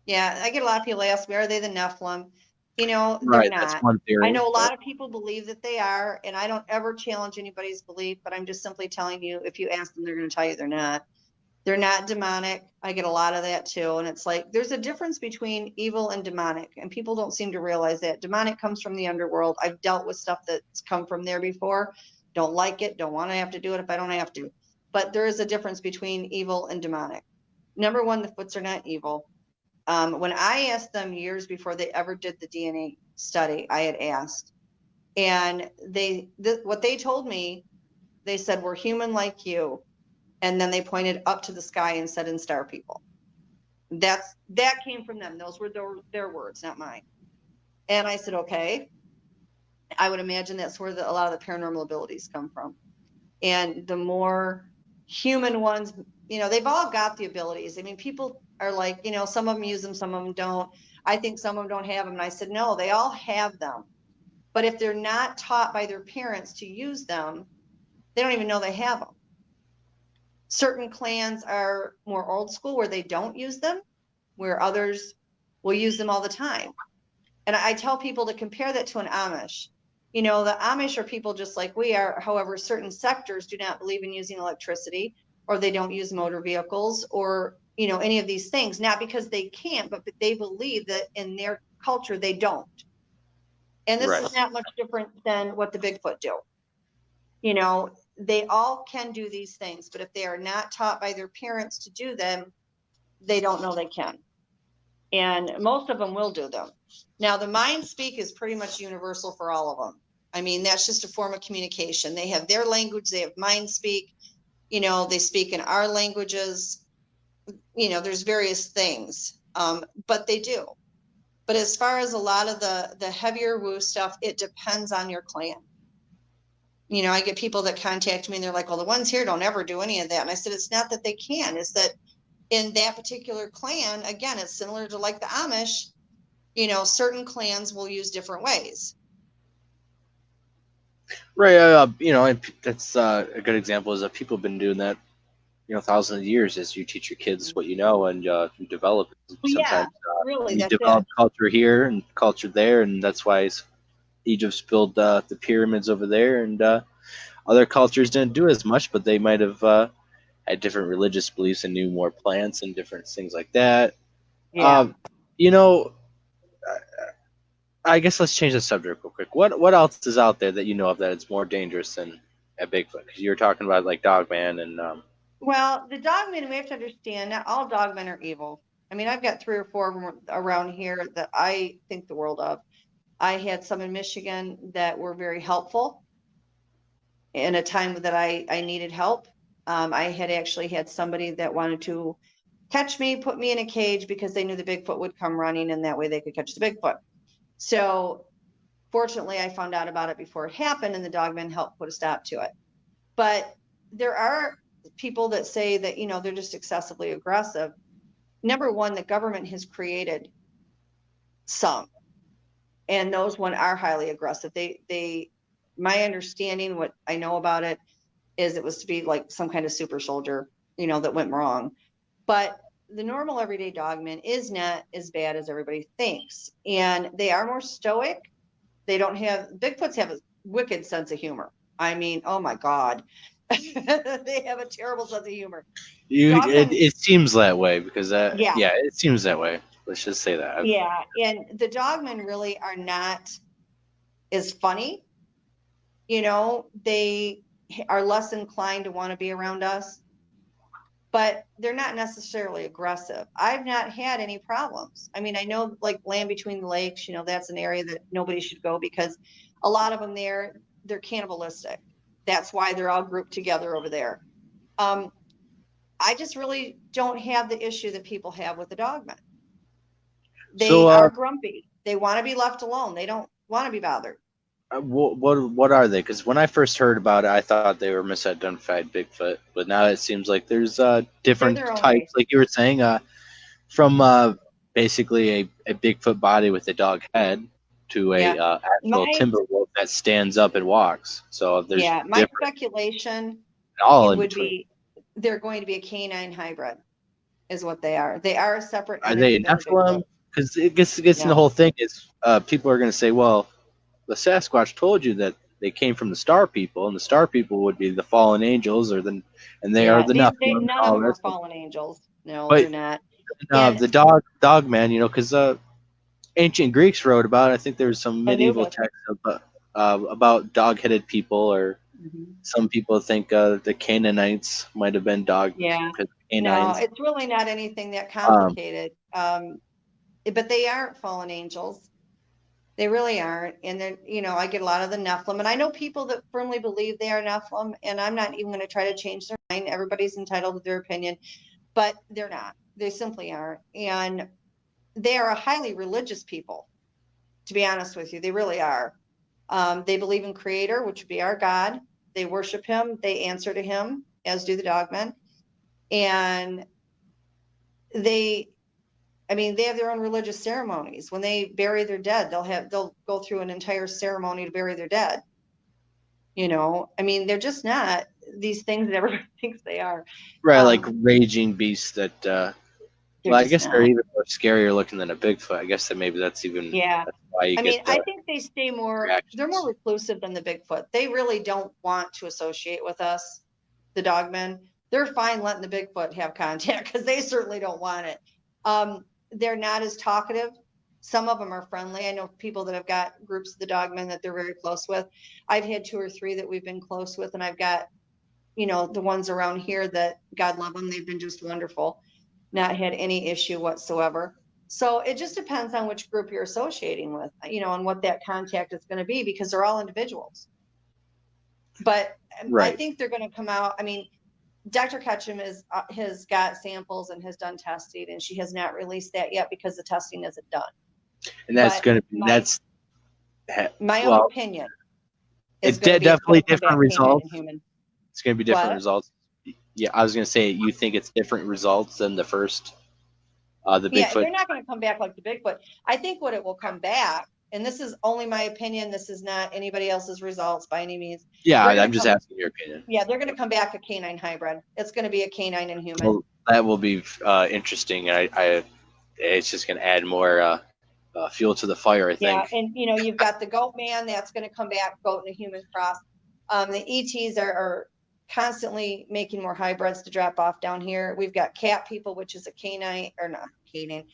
Yeah, I get a lot of people ask me, are they the Nephilim? They're right, not. That's one theory. I know a lot of people believe that they are, and I don't ever challenge anybody's belief, but I'm just simply telling you, if you ask them, they're going to tell you they're not. They're not demonic. I get a lot of that too. And it's like, there's a difference between evil and demonic, and people don't seem to realize that. Demonic comes from the underworld. I've dealt with stuff that's come from there before. Don't like it. Don't want to have to do it if I don't have to. But there is a difference between evil and demonic. Number one, the Foots are not evil. When I asked them years before they ever did the DNA study, I had asked, and what they told me, they said, we're human like you. And then they pointed up to the sky and said, "In star people." That came from them. Those were their words, not mine. And I said, okay. I would imagine that's where a lot of the paranormal abilities come from. And the more human ones, they've all got the abilities. I mean, people are like, some of them use them, some of them don't. I think some of them don't have them. And I said, no, they all have them. But if they're not taught by their parents to use them, they don't even know they have them. Certain clans are more old school where they don't use them, where others will use them all the time. And I tell people to compare that to an Amish. The Amish are people just like we are. However, certain sectors do not believe in using electricity, or they don't use motor vehicles, or, any of these things, not because they can't, but they believe that in their culture, they don't. And this is not much different than what the Bigfoot do. They all can do these things, but if they are not taught by their parents to do them, they don't know they can. And most of them will do them. Now, the mind speak is pretty much universal for all of them. I mean, that's just a form of communication. They have their language. They have mind speak. They speak in our languages. There's various things, but they do. But as far as a lot of the heavier woo stuff, it depends on your clan. I get people that contact me and they're like, well, the ones here don't ever do any of that. And I said, it's not that they can, it's that in that particular clan, again, it's similar to like the Amish, certain clans will use different ways. Right. And that's a good example. Is that people have been doing that, thousands of years. As you teach your kids what you know, and you develop. Well, yeah, Sometimes really, you that's it. develop culture here and culture there, and that's why Egypt's built the pyramids over there, and other cultures didn't do as much, but they might have had different religious beliefs and knew more plants and different things like that. Yeah. Um, you know, I guess let's change the subject real quick. What else is out there that you know of that is more dangerous than a Bigfoot? Because you were talking about like Dogman and Well, the dogmen, we have to understand, not all dogmen are evil. I mean, I've got 3 or 4 of them around here that I think the world of. I had some in Michigan that were very helpful in a time that I needed help. I had actually had somebody that wanted to catch me, put me in a cage because they knew the Bigfoot would come running and that way they could catch the Bigfoot. So fortunately, I found out about it before it happened and the dogmen helped put a stop to it. But there are people that say that, they're just excessively aggressive. Number one, the government has created some, and those one are highly aggressive. My understanding, what I know about it, is it was to be like some kind of super soldier, that went wrong. But the normal everyday dogman is not as bad as everybody thinks, and they are more stoic. They don't have Bigfoots have a wicked sense of humor. I mean, oh my God, they have a terrible sense of humor. you. It, Dogmen, it seems that way because yeah, yeah, it seems that way. Let's just say that. yeah, and the dogmen really are not as funny. They are less inclined to want to be around us, but they're not necessarily aggressive. I've not had any problems. I mean, I know like Land Between the Lakes, that's an area that nobody should go because a lot of them there, they're cannibalistic. That's why they're all grouped together over there. Um, I just really don't have the issue that people have with the dogmen. They So, are grumpy. They want to be left alone. They don't want to be bothered. what are they? Because when I first heard about it, I thought they were misidentified Bigfoot, but now it seems like there's They're different their own types, race. like you were saying, from basically a Bigfoot body with a dog head to a Yeah. actual My timber wolf that stands up and walks. So there's yeah, my different speculation all it in would between. be they're going to be a canine hybrid is what they are. They are a separate Are they entity than the Bigfoot. Nephilim? Because it gets in the No. whole thing is people are going to say, well, the Sasquatch told you that they came from the Star People, and the Star People would be the fallen angels, and they are Yeah, the these Nephilim and none of all them are this. fallen angels. No, But they're not. And the Dogman, because ancient Greeks wrote about it. I think there was some medieval Anubis. text about dog-headed people, or Mhm. some people think the Canaanites might have been dog Yeah. No, canines. it's really not anything that Um, complicated. But they aren't fallen angels. They really aren't. And then, I get a lot of the Nephilim, and I know people that firmly believe they are Nephilim, and I'm not even going to try to change their mind. Everybody's entitled to their opinion, but they're not. They simply aren't. And they are a highly religious people, to be honest with you. They really are. They believe in Creator, which would be our God. They worship Him. They answer to Him, as do the dogmen. And they I mean, they have their own religious ceremonies. When they bury their dead, they'll go through an entire ceremony to bury their dead. I mean, they're just not these things that everybody thinks they are. right, like Um, raging beasts that. they're Well, I just guess they're not. even more scarier looking than a Bigfoot. I guess that maybe Yeah. that's why you I get mean, I the think they're more reactions. reclusive than the Bigfoot. They really don't want to associate with us, the dogmen. They're fine letting the Bigfoot have contact because they certainly don't want it. They're not as talkative. Some of them are friendly. I know people that have got groups of the dogmen that they're very close with. I've had 2 or 3 that we've been close with, and I've got, the ones around here that God love them. They've been just wonderful, not had any issue whatsoever. So it just depends on which group you're associating with, and what that contact is going to be because they're all individuals. But I Right, think they're going to come out. I mean, Dr. Ketchum has got samples and has done testing, and she has not released that yet because the testing isn't done. and that's But going to be my that's my own well, opinion is it going to be it's going definitely to come different back canine and results. human. It's going to be different What? results. Yeah, I was going to say you think it's different results than the Yeah, they're Bigfoot. not going to come back like the Bigfoot. I think what it will come back and this is only my opinion, this is not anybody else's results by any means. Yeah, I'm just asking your opinion. Yeah, they're going to come back a canine hybrid. It's going to be a canine and human. Well, that will be interesting. It's just going to add more fuel to the fire, I think. Yeah, and you've got the goat man that's going to come back, goat and a human cross. The ETs are constantly making more hybrids to drop off down here. We've got cat people, which is a canine, or not canine,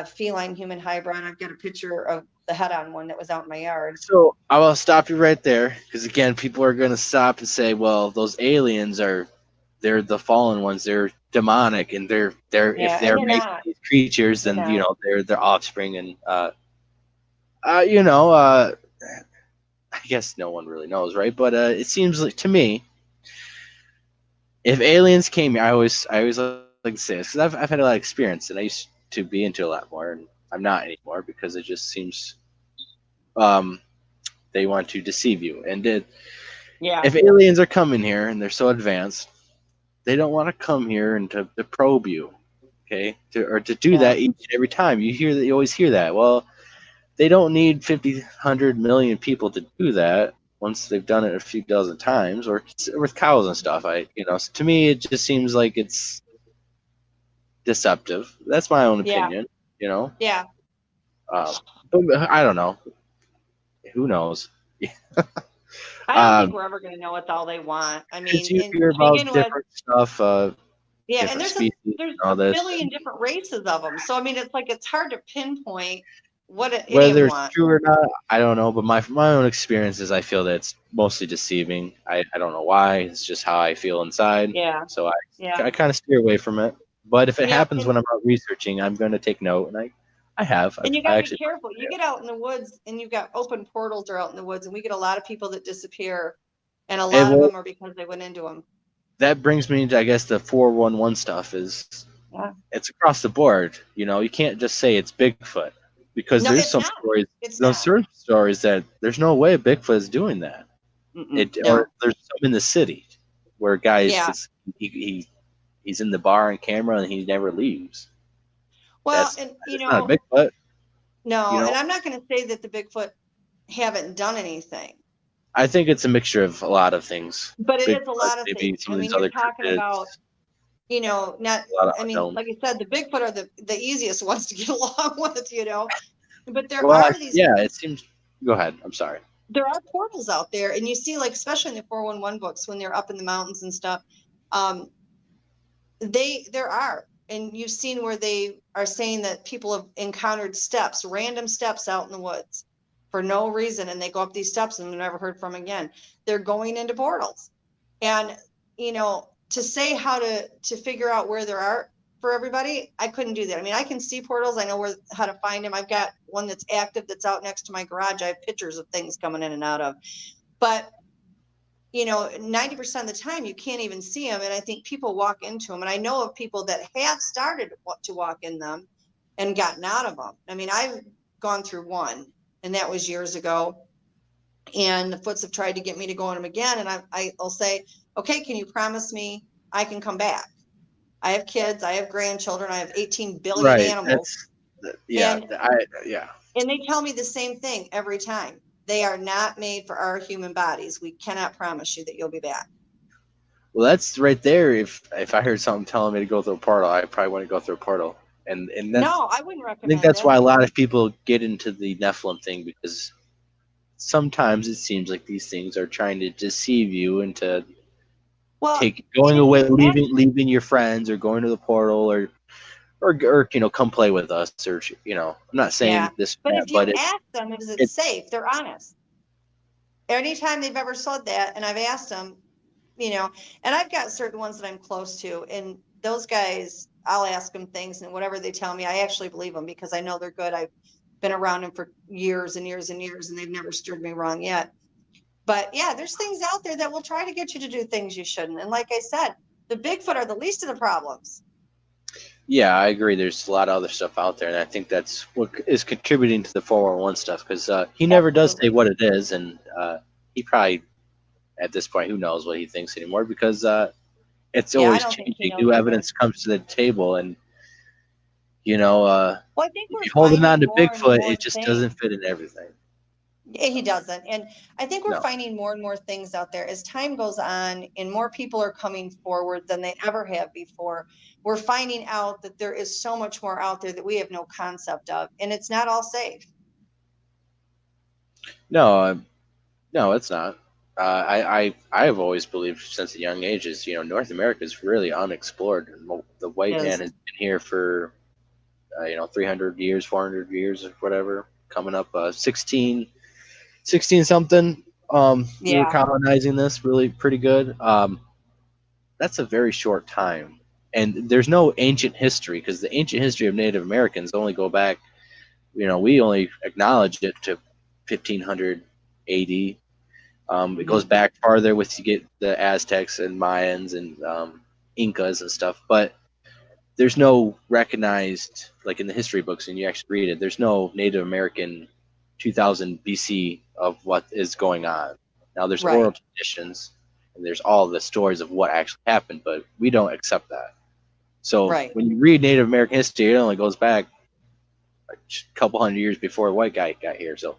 feline human hybrid. I've got a picture of the head-on one that was out in my yard. So I will stop you right there, because again, people are going to stop and say, well, those aliens they're the fallen ones. They're demonic, and if they're making these creatures, then they're offspring, and I guess no one really knows, right? But it seems like to me, if aliens came here, I always like to say this because I've had a lot of experience, and I used to be into a lot more, and I'm not anymore because it just seems they want to deceive you. And if aliens are coming here and they're so advanced, they don't want to come here and to probe you, okay, to do that each and every time. You always hear that. Well, they don't need 50, 100 million people to do that once they've done it a few dozen times, or with cows and stuff. To me, it just seems like it's deceptive. That's my own opinion. Yeah. But I don't know. Who knows? I don't think we're ever going to know what the hell they want. I mean, you hear about different stuff. And there's a billion different races of them. So I mean, it's hard to pinpoint whether it's true or not. I don't know. But my own experiences, I feel that it's mostly deceiving. I don't know why. It's just how I feel inside. Yeah. So I kind of steer away from it. But if it happens when I'm out researching, I'm going to take note, and I have. And you got to be careful. You get out in the woods, and you've got open portals are out in the woods, and we get a lot of people that disappear, and a lot of them are because they went into them. That brings me to, I guess, the 411 stuff is it's across the board. You can't just say it's Bigfoot because there's some stories. Certain stories that there's no way Bigfoot is doing that. Or there's some in the city where guys he's in the bar and camera and he never leaves. Well, that's not a Bigfoot. No, and I'm not going to say that the Bigfoot haven't done anything. I think it's a mixture of a lot of things. But it is a lot of things. I mean, you're talking about, like I said, the Bigfoot are the easiest ones to get along with, But there are these. Yeah, it seems. Go ahead. I'm sorry. There are portals out there, and you see, like, especially in the 411 books when they're up in the mountains and stuff. There are. And you've seen where they are saying that people have encountered random steps out in the woods for no reason. And they go up these steps and they're never heard from again. They're going into portals. And, to say how to figure out where there are for everybody, I couldn't do that. I mean, I can see portals. I know how to find them. I've got one that's active that's out next to my garage. I have pictures of things coming in and out of. But 90% of the time you can't even see them. And I think people walk into them. And I know of people that have started to walk in them and gotten out of them. I mean, I've gone through one, and that was years ago. And the Foots have tried to get me to go in them again. And I'll say, okay, can you promise me I can come back? I have kids. I have grandchildren. I have 18 billion animals. And they tell me the same thing every time. They are not made for our human bodies. We cannot promise you that you'll be back. Well, that's right there. If I heard something telling me to go through a portal, I probably want to go through a portal. And that's, no, I wouldn't recommend. I think that's why a lot of people get into the Nephilim thing, because sometimes it seems like these things are trying to deceive you into going away, leaving your friends, or going to the portal, or come play with us, or I'm not saying this, but if you ask them, is it safe? They're honest. Anytime they've ever said that, and I've asked them, and I've got certain ones that I'm close to, and those guys, I'll ask them things, and whatever they tell me, I actually believe them because I know they're good. I've been around them for years and years and years, and they've never steered me wrong yet. But there's things out there that will try to get you to do things you shouldn't. And like I said, the Bigfoot are the least of the problems. Yeah, I agree. There's a lot of other stuff out there, and I think that's what is contributing to the 411 stuff, because he never does say what it is, and he probably, at this point, who knows what he thinks anymore, because it's always changing. New evidence comes to the table, and well, Well, I think If we're you're holding on finding to more and Bigfoot, more it just things. doesn't fit in everything. Yeah, he doesn't. And I think we're No. finding more and more things out there as time goes on and more people are coming forward than they ever have before. We're finding out that there is so much more out there that we have no concept of, and it's not all safe. No, no, it's not. I have always believed since a young age is, North America is really unexplored. And the white It man is. has been here for 300 years, 400 years, or whatever, coming up 16 something. We were Yeah, colonizing this really pretty good. That's a very short time, and there's no ancient history because the ancient history of Native Americans only go back. We only acknowledged it to 1500 AD. It goes hmm back farther with you get the Aztecs and Mayans and Incas and stuff, but there's no recognized, like in the history books, and you actually read it, there's no Native American 2000 BC of what is going on. Now there's oral right, traditions and there's all the stories of what actually happened, but we don't accept that. So right. when you read Native American history, it only goes back a couple hundred years before the white guy got here. So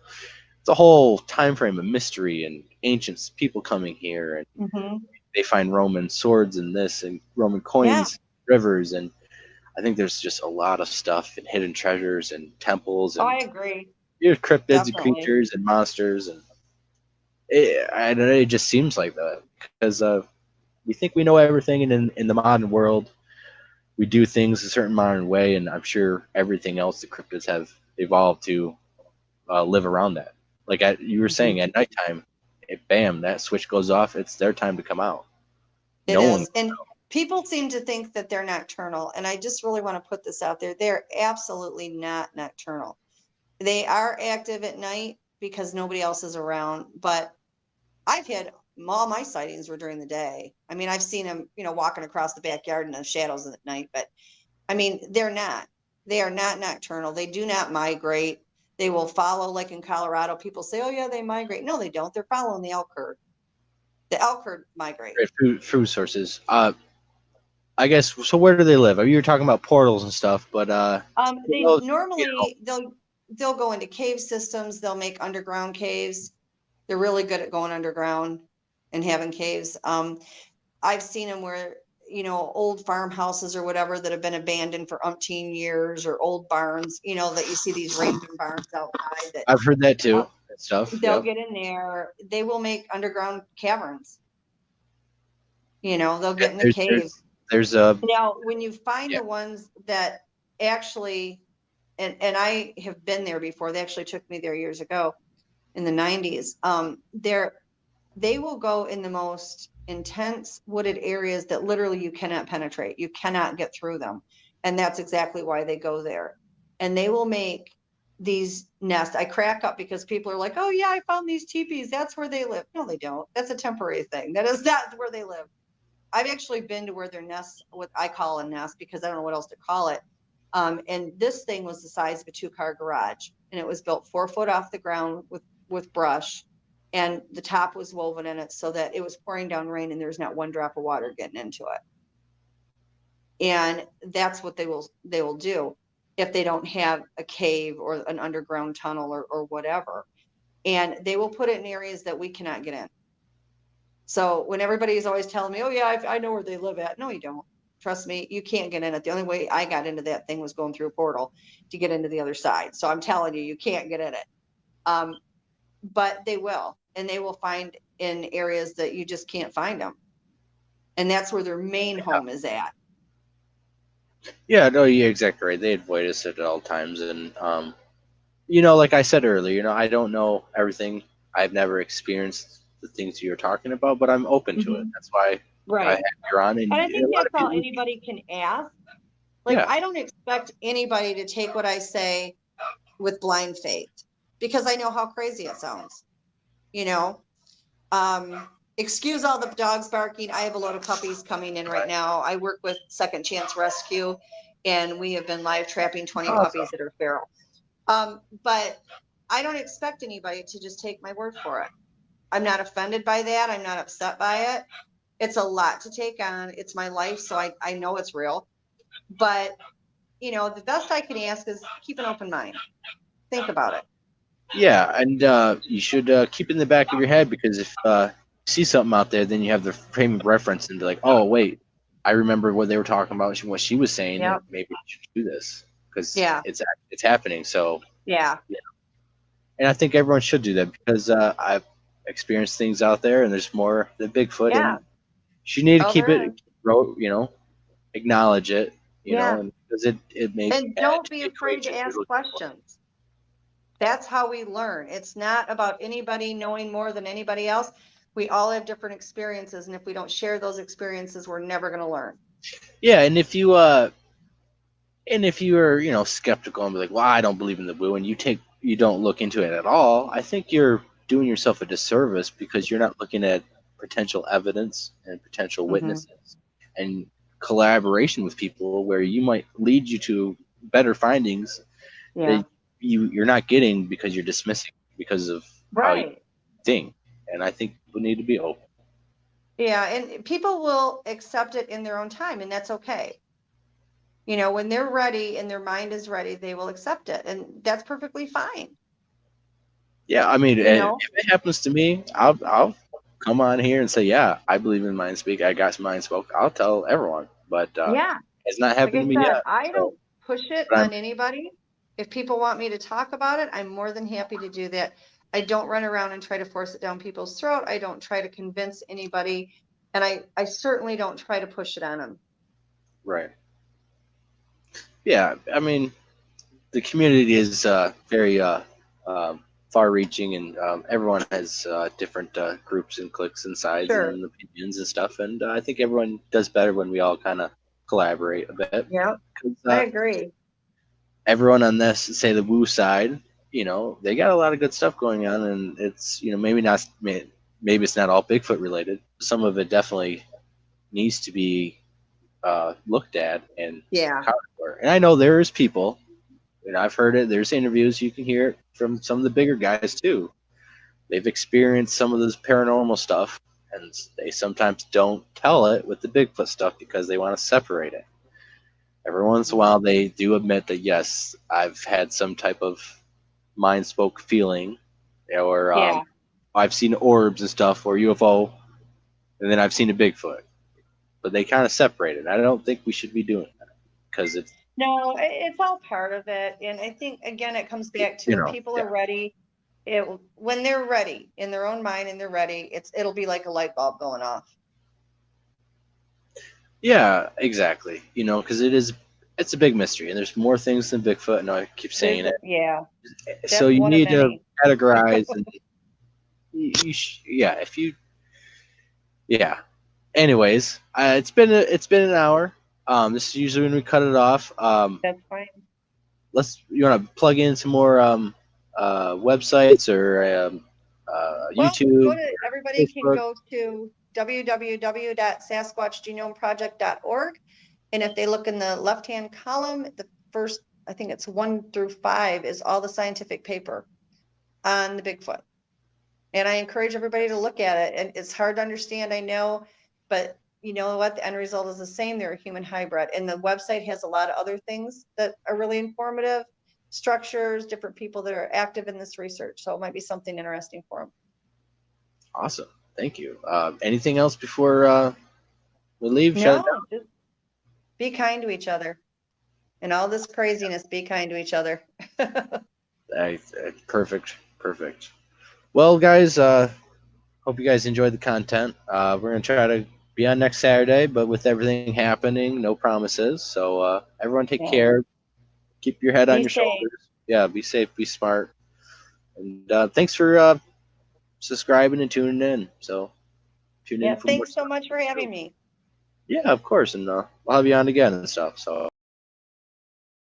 it's a whole time frame of mystery and ancient people coming here, and hmm they find Roman swords and this and Roman Yeah, coins, rivers, and I think there's just a lot of stuff and hidden treasures and temples oh, I and agree. cryptids and Definitely. creatures and monsters, and it just seems like that because we think we know everything, and in the modern world we do things a certain modern way, and I'm sure everything else the cryptids have evolved to live around that. Like you were Mhm. saying, at nighttime, bam, that switch goes off. It's their time to come out. It No one. is. And people seem to think that they're nocturnal. And I just really want to put this out there. They're absolutely not nocturnal. They are active at night because nobody else is around. But I've had all my sightings were during the day. I mean, I've seen them, walking across the backyard in the shadows at night. But I mean, they're not. They are not nocturnal. They do not migrate. They will follow, like in Colorado, people say, oh, yeah, they migrate. No, they don't. They're following the elk herd. The elk herd migrate. Great food sources. I guess so. Where do they live? I mean, you were talking about portals and stuff, but They those, normally they'll go into cave systems. They'll make underground caves. They're really good at going underground and having caves. I've seen them where old farmhouses or whatever that have been abandoned for umpteen years, or old barns. That you see these random barns outside that I've heard that uh, too. And stuff. they'll Yep. get in there. They will make underground caverns. They'll Yeah, get in the caves. there's a Now, when you find yeah. the ones that actually, and I have been there before. They actually took me there years ago in the 90s. They will go in the most intense wooded areas that literally you cannot penetrate. You cannot get through them. And that's exactly why they go there. And they will make these nests. I crack up because people are like, oh, yeah, I found these teepees. That's where they live. No, they don't. That's a temporary thing. That is not where they live. I've actually been to where their nests, what I call a nest because I don't know what else to call it. And this thing was the size of a 2-car garage, and it was built 4 foot off the ground with brush, and the top was woven in it so that it was pouring down rain and there's not one drop of water getting into it. And that's what they will do if they don't have a cave or an underground tunnel or whatever. And they will put it in areas that we cannot get in. So when everybody's always telling me, oh, yeah, I know where they live at. No, you don't. Trust me, you can't get in it. The only way I got into that thing was going through a portal to get into the other side. So I'm telling you, you can't get in it. Um, but they will, and they will find in areas that you just can't find them. And that's where their main home is at. Yeah, no, you're exactly right. They avoid us at all times, and like I said earlier, I don't know everything. I've never experienced the things you're talking about, but I'm open to it. Mhm. That's why I Right. have you on, and And I a think lot that's of all people. anybody can ask. Like, Yeah, I don't expect anybody to take what I say with blind faith because I know how crazy it sounds. You know, excuse all the dogs barking. I have a load of puppies coming in right now. I work with Second Chance Rescue, and we have been live trapping 20 awesome. puppies that are feral. But I don't expect anybody to just take my word for it. I'm not offended by that. I'm not upset by it. It's a lot to take on. It's my life, so I know it's real. But the best I can ask is keep an open mind. Think about it. Yeah, and you should keep it in the back of your head, because if you see something out there, then you have the frame of reference and be like, oh, wait, I remember what they were talking about, what she was saying, Yeah. and maybe we should do this because Yeah. it's happening. So, Yeah. and I think everyone should do that, because I've experienced things out there, and there's more than Bigfoot, Yeah. and you need to Oh, keep there is. it, acknowledge it, Yeah. and because it may And add don't to be the afraid to equation you're ask looking for. questions. That's how we learn. It's not about anybody knowing more than anybody else. We all have different experiences, and if we don't share those experiences, we're never going to learn. Yeah, and if you are, skeptical and be like, well, I don't believe in the woo, and you don't look into it at all, I think you're doing yourself a disservice, because you're not looking at potential evidence and potential Mm-hmm. witnesses and collaboration with people where you might lead you to better findings Yeah. that you're not getting because you're dismissing because of how you Right. think. And I think people need to be open. Yeah. And people will accept it in their own time, and that's okay. When they're ready and their mind is ready, they will accept it. And that's perfectly fine. Yeah, I mean, You if know? it happens to me, I'll come on here and say, yeah, I believe in mind speak. I got some mind spoke. I'll tell everyone, but Yeah. it's not Like happened I to me said, yet. I So, don't push it but on anybody. If people want me to talk about it, I'm more than happy to do that. I don't run around and try to force it down people's throat. I don't try to convince anybody. And I certainly don't try to push it on them. right. Yeah, I mean, the community is very far-reaching, and everyone has different groups and cliques and sides Sure. and opinions and stuff. And I think everyone does better when we all kind of collaborate a bit. Yeah, 'Cause, I agree. everyone on this, say the woo side, they got a lot of good stuff going on, and it's maybe it's not all Bigfoot related. Some of it definitely needs to be looked at and Yeah. accounted for. And I know there's people, and I've heard it. There's interviews, you can hear it from some of the bigger guys too. They've experienced some of this paranormal stuff, and they sometimes don't tell it with the Bigfoot stuff because they want to separate it. Every once in a while, they do admit that, yes, I've had some type of mind spoke feeling, or Yeah. I've seen orbs and stuff, or UFO, and then I've seen a Bigfoot. But they kind of separate it. I don't think we should be doing that, because it's, No, it's all part of it. And I think, again, it comes back to when people yeah. are ready, when they're ready in their own mind and they're ready, it'll be like a light bulb going off. Yeah, exactly. Because it's a big mystery, and there's more things than Bigfoot. And I keep saying it. Yeah, So that's you one of need to many. categorize, and yeah, if you, yeah. Anyways, it's been an hour. This is usually when we cut it off. That's fine. You want to plug in some more websites, or Well, YouTube, everybody can Facebook? go to www.sasquatchgenomeproject.org. And if they look in the left-hand column, the first, I think it's 1 through 5 is all the scientific paper on the Bigfoot. And I encourage everybody to look at it. And it's hard to understand, I know, but you know what? The end result is the same. They're a human hybrid. And the website has a lot of other things that are really informative, structures, different people that are active in this research. So it might be something interesting for them. Awesome, thank you. Anything else before we leave? Shut it No, just be kind to each other. And all this craziness, be kind to each other. down. Perfect, perfect. Well, guys, hope you guys enjoyed the content. We're gonna try to be on next Saturday, but with everything happening, no promises. So everyone, take Yeah. care. Keep your head on Be your safe. shoulders. Yeah, be safe, be smart, and thanks for subscribing and tuning in. So tune in Yeah. for more Thanks so stuff. much for having me. Yeah, of course, and I'll have you on again and stuff. So.